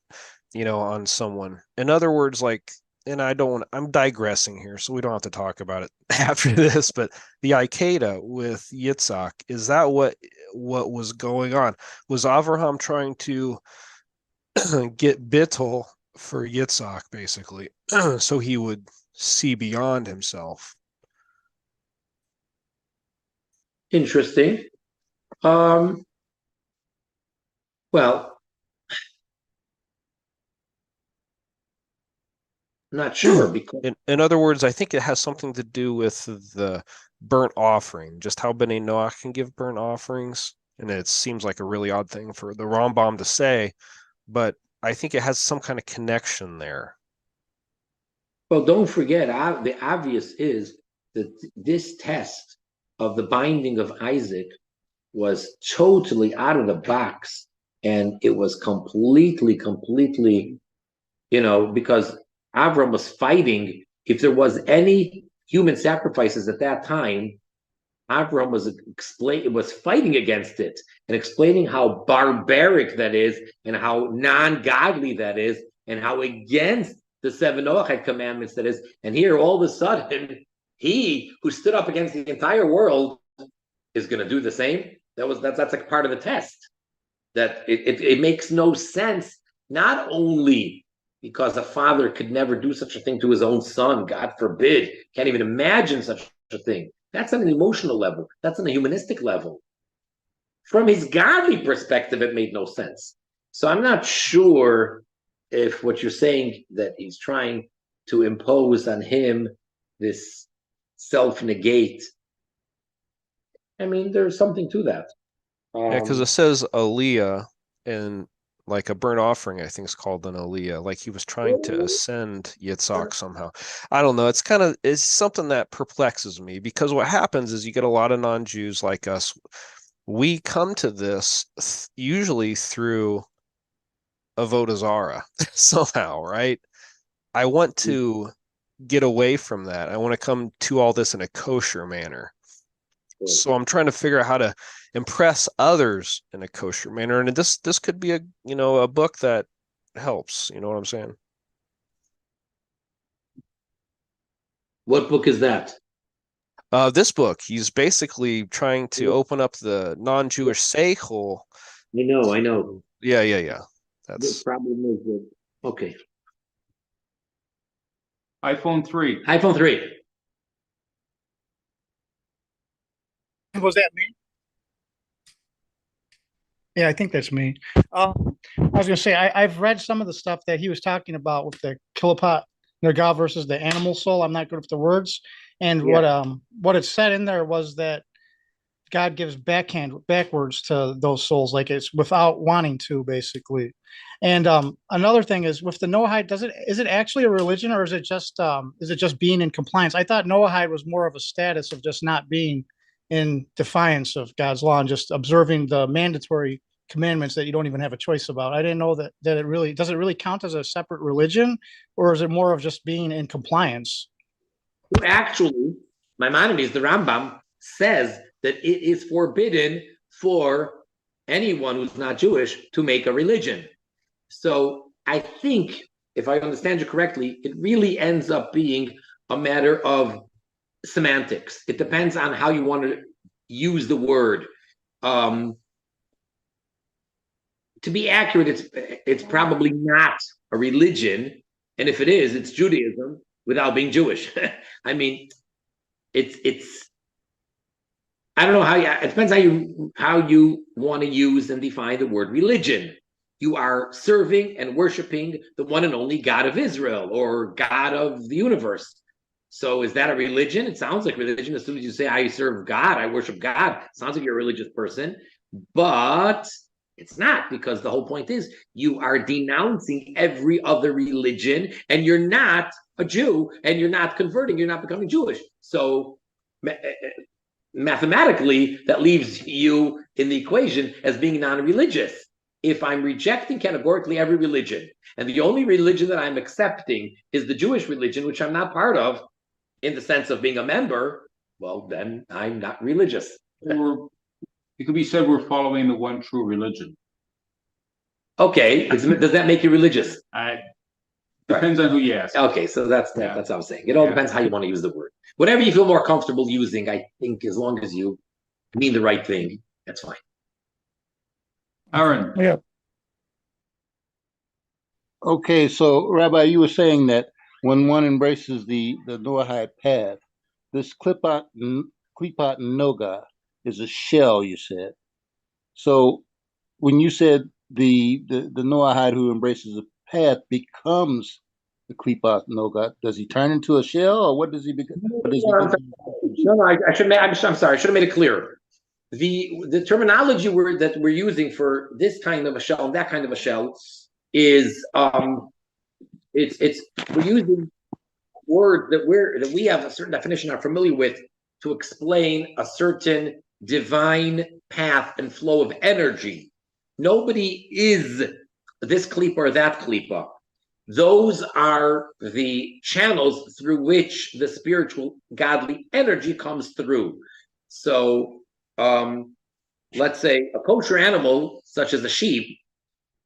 on someone. In other words, like, and I'm digressing here, so we don't have to talk about it after this, but the Ikeda with Yitzhak, is that what was going on? Was Avraham trying to get Bittul for Yitzhak, basically, so he would see beyond himself? Interesting. Well, I'm not sure because in other words, I think it has something to do with the burnt offering, just how Bnei Noach can give burnt offerings. And it seems like a really odd thing for the Rambam to say, but I think it has some kind of connection there. well, don't forget, the obvious is that this test of the binding of Isaac was totally out of the box, and it was completely, because Avram was fighting. If there was any human sacrifices at that time, Avram was fighting against it and explaining how barbaric that is and how non-godly that is and how against the 7 Noachide commandments that is. And here, all of a sudden, he who stood up against the entire world is going to do the same. That's like part of the test. That it makes no sense. Not only because a father could never do such a thing to his own son, God forbid, can't even imagine such a thing. That's on an emotional level. That's on a humanistic level. From his godly perspective, it made no sense. So I'm not sure if what you're saying that he's trying to impose on him this self-negate. I mean, there's something to that. Yeah, because it says Aliyah, and like a burnt offering, I think is called an Aliyah. Like he was trying to ascend Yitzhak somehow. I don't know. It's something that perplexes me, because what happens is you get a lot of non-Jews like us. We come to this usually through Avodah Zarah somehow, right? I want to get away from that. I want to come to all this in a kosher manner. So I'm trying to figure out how to impress others in a kosher manner, and this could be a book that helps. You know what I'm saying? What book is that? This book, he's basically trying to open up the non-Jewish seichel. I know. Yeah. The problem is that, okay. iPhone 3. iPhone 3. Was that me? Yeah, I think that's me. I was going to say, I've read some of the stuff that he was talking about with the kilopot nergal versus the animal soul. I'm not good with the words. And what it said in there was that God gives backwards to those souls, like it's without wanting to, basically. And another thing is with the Noahide, is it actually a religion, or is it just being in compliance? I thought Noahide was more of a status of just not being in defiance of God's law and just observing the mandatory commandments that you don't even have a choice about. I didn't know that it really count as a separate religion, or is it more of just being in compliance? Actually, Maimonides, the Rambam, says that it is forbidden for anyone who's not Jewish to make a religion. So I think, if I understand you correctly, it really ends up being a matter of semantics. It depends on how you want to use the word. To be accurate, it's probably not a religion, and if it is, it's Judaism without being Jewish. I mean, it's. I don't know how it depends how you want to use and define the word religion. You are serving and worshiping the one and only God of Israel or God of the universe. So is that a religion? It sounds like religion. As soon as you say, I serve God, I worship God, it sounds like you're a religious person. But it's not, because the whole point is you are denouncing every other religion, and you're not a Jew, and you're not converting, you're not becoming Jewish. So mathematically, that leaves you in the equation as being non-religious. If I'm rejecting categorically every religion, and the only religion that I'm accepting is the Jewish religion, which I'm not part of, in the sense of being a member, well, then I'm not religious. It could be said we're following the one true religion. Okay, does that make you religious? Depends on who you ask. Okay, so that's what I'm saying. It all depends how you want to use the word. Whatever you feel more comfortable using, I think, as long as you mean the right thing, that's fine. Aaron. Yeah. Okay, so Rabbi, you were saying that when one embraces the Noahide path, this Klipot Noga is a shell, you said. So when you said the Noahide who embraces the path becomes the Klipot Noga, does he turn into a shell, or what does he become? No, I should. I'm sorry. I should have made it clearer. The terminology that we're using for this kind of a shell and that kind of a shell is it's we're using words that we have a certain definition, are familiar with, to explain a certain divine path and flow of energy. Nobody is this klipa or that klipa. Those are the channels through which the spiritual godly energy comes through. So let's say a kosher animal, such as a sheep,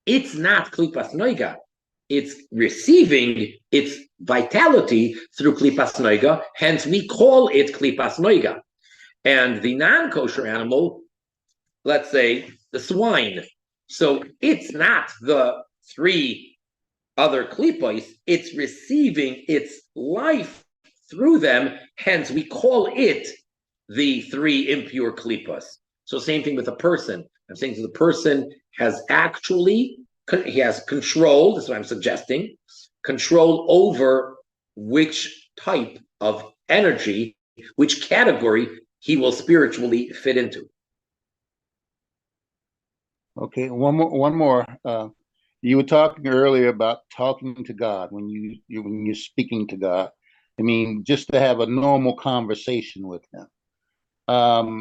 it's not klipas noiga. It's receiving its vitality through klipas noiga, hence we call it klipas noiga. And the non-kosher animal, let's say the swine, so it's not the three other klipos, it's receiving its life through them, hence we call it the three impure klipos. So same thing with a person. I'm saying the person has he has control, that's what I'm suggesting, control over which type of energy, which category he will spiritually fit into. Okay, one more. You were talking earlier about talking to God when you're speaking to God. I mean, just to have a normal conversation with Him. I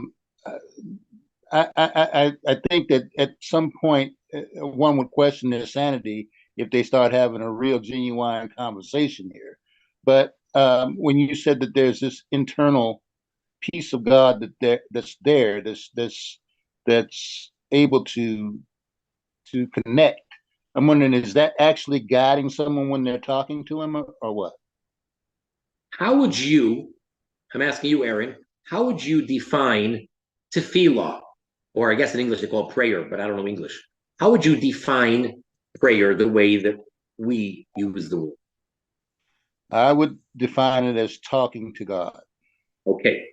think that at some point one would question their sanity if they start having a real genuine conversation here. But when you said that there's this internal piece of God that's able to connect, I'm wondering, is that actually guiding someone when they're talking to Him, or what? How would you, I'm asking you, Aaron, how would you define tefillah? Or I guess in English they call it prayer, but I don't know English. How would you define prayer the way that we use the word? I would define it as talking to God. Okay.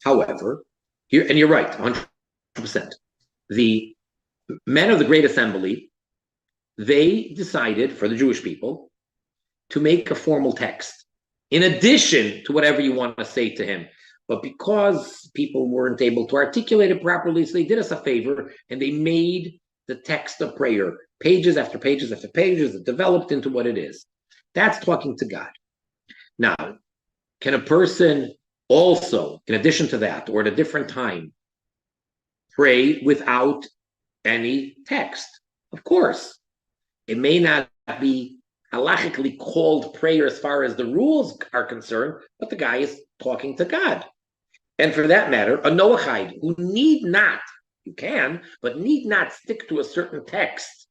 However, here, and you're right, 100%. The men of the Great Assembly, they decided, for the Jewish people, to make a formal text, in addition to whatever you want to say to him. But because people weren't able to articulate it properly, so they did us a favor, and they made the text of prayer, pages after pages after pages, that developed into what it is. That's talking to God. Now, can a person also, in addition to that, or at a different time, pray without any text? Of course. It may not be halachically called prayer as far as the rules are concerned, but the guy is talking to God. And for that matter, a Noachide who need not, you can, but need not stick to a certain text,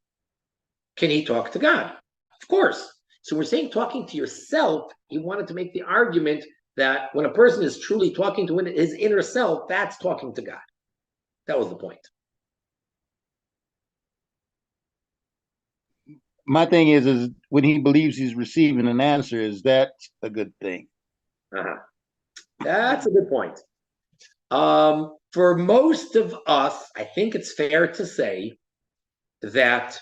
can he talk to God? Of course. So we're saying talking to yourself, he wanted to make the argument that when a person is truly talking to his inner self, that's talking to God. That was the point. My thing is when he believes he's receiving an answer, is that a good thing? Uh-huh. That's a good point. For most of us, I think it's fair to say that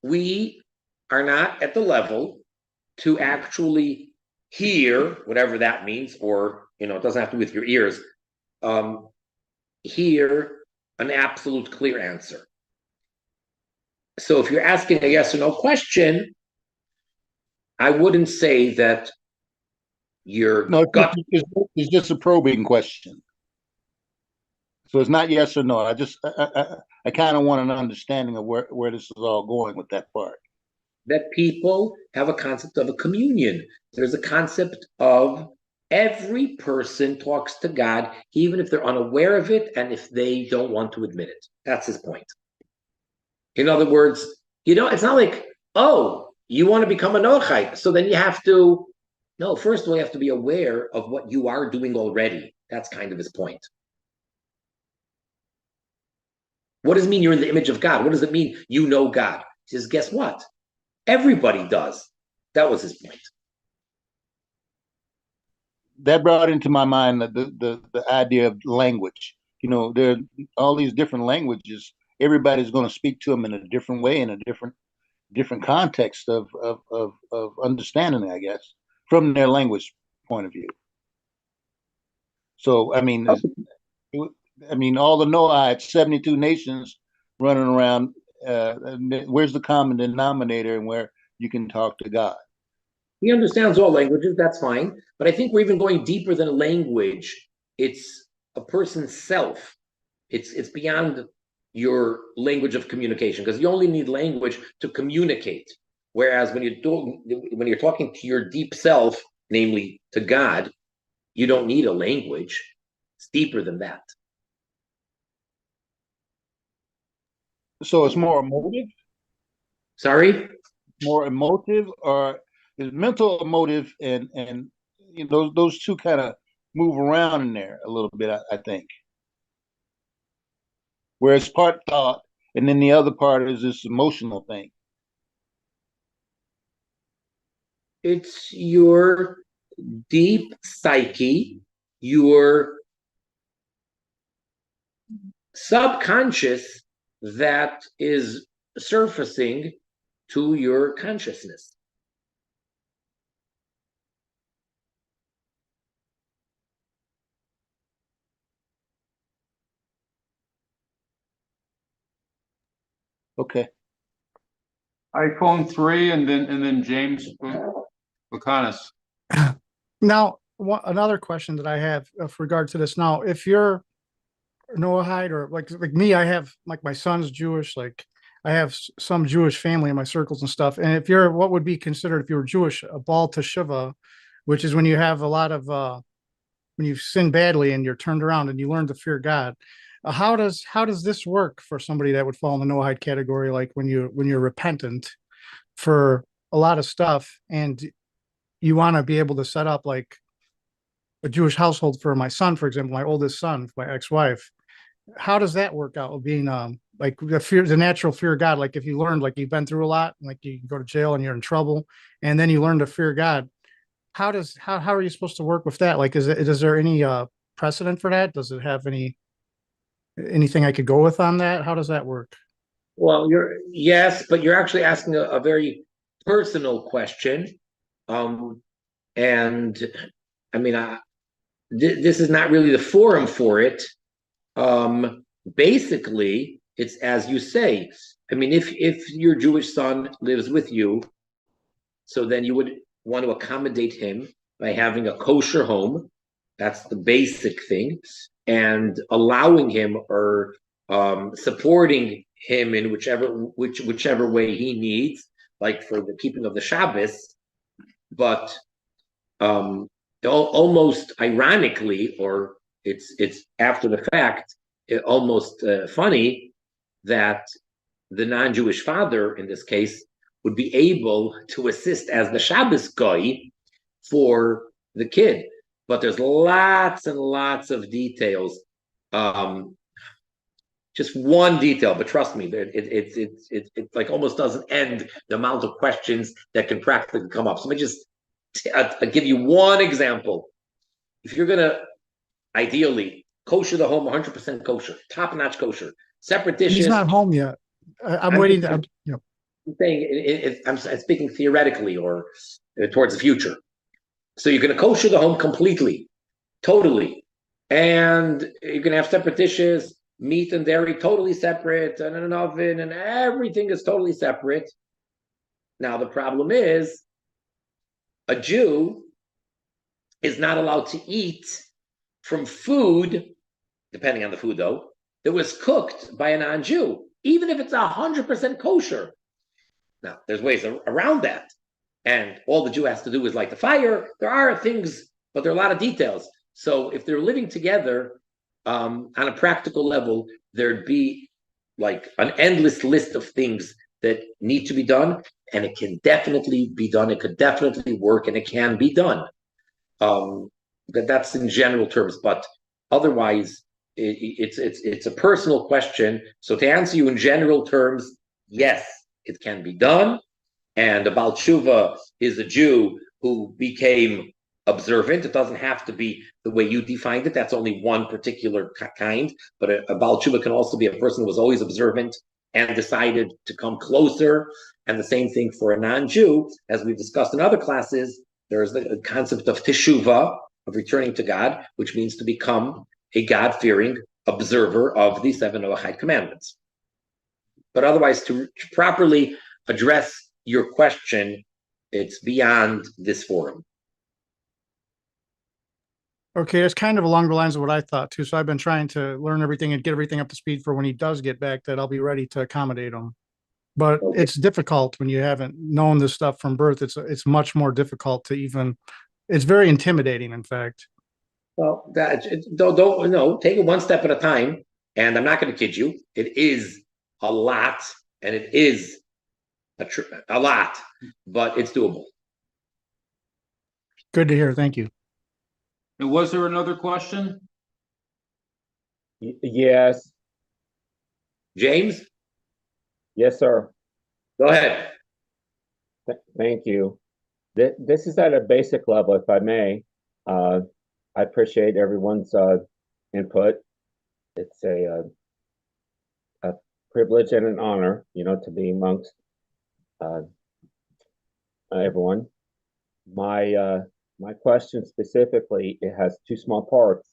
we are not at the level to actually hear, whatever that means, or, it doesn't have to be with your ears, hear an absolute clear answer. So if you're asking a yes or no question, I wouldn't say that your No, gut. it's just a probing question. So it's not yes or no. I kind of want an understanding of where this is all going with that part. That people have a concept of a communion. There's a concept of every person talks to God, even if they're unaware of it and if they don't want to admit it. That's his point. In other words, it's not like, oh, you want to become a Noachite, so then you have to. No, first of all, you have to be aware of what you are doing already. That's kind of his point. What does it mean you're in the image of God? What does it mean you know God? He says, guess what? Everybody does. That was his point. That brought into my mind the idea of language. There are all these different languages. Everybody's going to speak to them in a different way, in a different context of understanding, I guess, from their language point of view. So, all the Noahites, 72 nations running around. Where's the common denominator and where you can talk to God? He understands all languages, that's fine. But I think we're even going deeper than a language. It's a person's self. It's beyond your language of communication, because you only need language to communicate. Whereas when you're talking to your deep self, namely to God, you don't need a language. It's deeper than that. So it's more emotive? Sorry? More emotive, or is mental, emotive, and those two kind of move around in there a little bit, I think. Whereas part thought, and then the other part is this emotional thing. It's your deep psyche, your subconscious that is surfacing to your consciousness. Okay. iPhone 3 and then James Lacanis. Now, another question that I have with regard to this. Now, if you're Noahide, or like me, I have, like, my son's Jewish, like I have some Jewish family in my circles and stuff. And if you're what would be considered, if you were Jewish, a Baal Teshuvah, which is when you have a lot of when you sin badly and you're turned around and you learn to fear God. How does this work for somebody that would fall in the Noahide category? Like when you're repentant for a lot of stuff and you want to be able to set up like a Jewish household for my son, for example, my oldest son, my ex-wife. How does that work out, being like the natural fear of God? Like if you learned, like you've been through a lot, like you go to jail and you're in trouble, and then you learn to fear God. How are you supposed to work with that? Like, is there any precedent for that? Does it have anything I could go with on that? How does that work? Well, yes, but you're actually asking a very personal question. And I mean, this is not really the forum for it. Basically, it's as you say. I mean, if your Jewish son lives with you, so then you would want to accommodate him by having a kosher home. That's the basic thing, and allowing him or supporting him in whichever way he needs, like for the keeping of the Shabbos. But almost ironically, or it's after the fact, almost funny that the non-Jewish father in this case would be able to assist as the Shabbos guy for the kid. But there's lots and lots of details. Just one detail, but trust me, it like almost doesn't end the amount of questions that can practically come up. So let me just give you one example. If you're gonna ideally kosher the home 100% kosher, top-notch kosher, separate dishes. He's not home yet. I'm waiting. I'm saying I'm speaking theoretically or towards the future. So you're going to kosher the home completely, totally, and you're going to have separate dishes, meat and dairy totally separate, and an oven, and everything is totally separate. Now the problem is, a Jew is not allowed to eat from food, depending on the food though, that was cooked by a non-Jew, even if it's 100% kosher. Now, there's ways around that. And all the Jew has to do is light the fire. There are things, but there are a lot of details. So if they're living together on a practical level, there'd be like an endless list of things that need to be done. And it can definitely be done. It could definitely work, and it can be done. That's in general terms. But otherwise, it's a personal question. So to answer you in general terms, yes, it can be done. And a Baal Tshuva is a Jew who became observant. It doesn't have to be the way you defined it. That's only one particular kind. But a Baal Tshuva can also be a person who was always observant and decided to come closer. And the same thing for a non-Jew. As we've discussed in other classes, there's the concept of teshuvah, of returning to God, which means to become a God-fearing observer of the 7 Noahide commandments. But otherwise, to properly address your question, it's beyond this forum. Okay, that's kind of along the lines of what I thought too. So I've been trying to learn everything and get everything up to speed for when he does get back, that I'll be ready to accommodate him. But it's difficult when you haven't known this stuff from birth. It's much more difficult to even. It's very intimidating, in fact. Well, don't take it one step at a time. And I'm not going to kid you; it is a lot, and it is a lot, but it's doable. Good to hear. Thank you. And was there another question? Yes. James? Yes, sir. Go ahead. Thank you. This is at a basic level, if I may. I appreciate everyone's input. It's a privilege and an honor, to be amongst everyone. My question specifically, it has two small parts.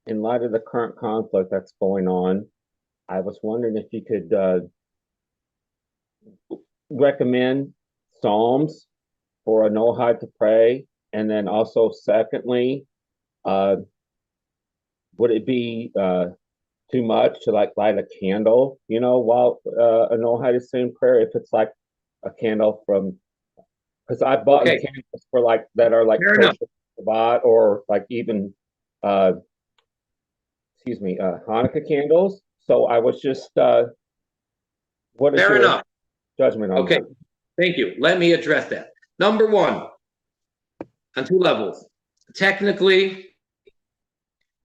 In light of the current conflict that's going on, I was wondering if you could recommend Psalms for a Noahide to pray, and then also secondly, would it be too much to light a candle, while a Noahide is saying prayer, if it's like a candle from, because I bought candles for that are Shabbat, or even Hanukkah candles. So I was just what is your judgment on that? Thank you. Let me address that. Number one, on two levels. Technically,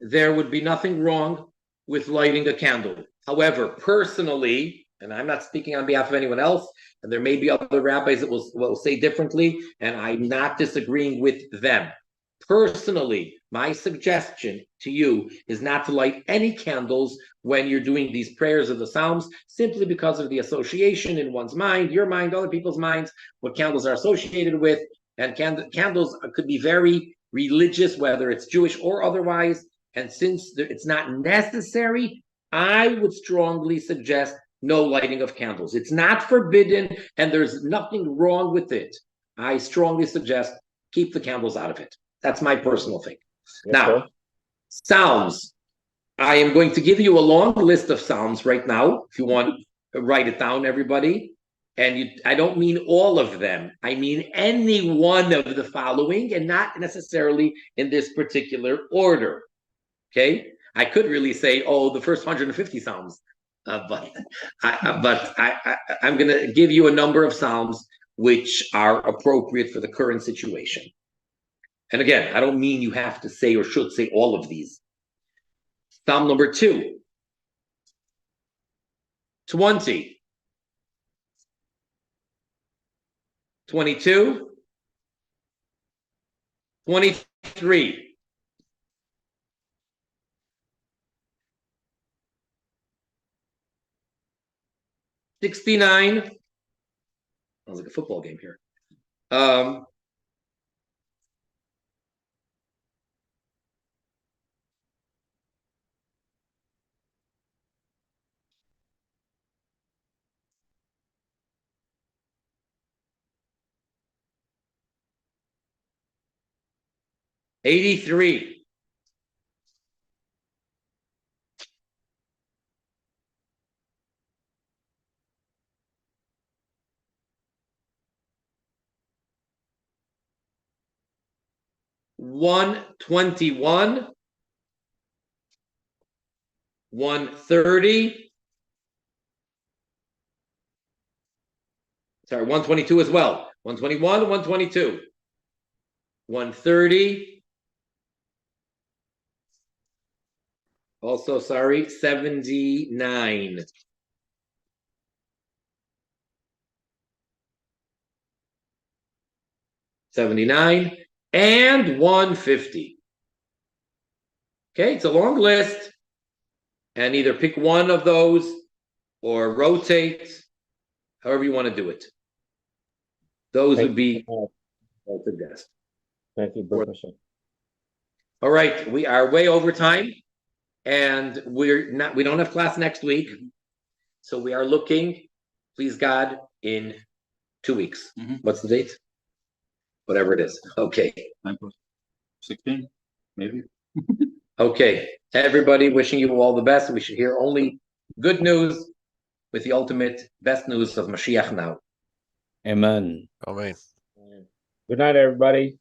there would be nothing wrong with lighting a candle. However, personally, and I'm not speaking on behalf of anyone else, and there may be other rabbis that will say differently, and I'm not disagreeing with them. Personally, my suggestion to you is not to light any candles when you're doing these prayers of the Psalms, simply because of the association in one's mind, your mind, other people's minds, what candles are associated with. And candles could be very religious, whether it's Jewish or otherwise. And since it's not necessary, I would strongly suggest no lighting of candles. It's not forbidden, and there's nothing wrong with it. I strongly suggest keep the candles out of it. That's my personal thing. Yes, now, sir. Psalms. I am going to give you a long list of Psalms right now. If you want to write it down, everybody. And I don't mean all of them. I mean any one of the following, and not necessarily in this particular order. Okay? I could really say, the first 150 Psalms. But I'm going to give you a number of Psalms which are appropriate for the current situation. And again, I don't mean you have to say or should say all of these. Psalm number 2. 20. 22. 23. 69. Sounds like a football game here. 83. 121. 130. Sorry, 122 as well. 121, 122. 130. Also, sorry, 79. 79 and 150. Okay, it's a long list. And either pick one of those or rotate, however you want to do it. Those would be the best. Thank you, Professor. All right, we are way over time, and we don't have class next week. So we are looking, please God, in 2 weeks. What's the date? Whatever it is. Okay. 16, maybe. Okay. Everybody, wishing you all the best. We should hear only good news with the ultimate best news of Mashiach now. Amen. Amen. Good night, everybody.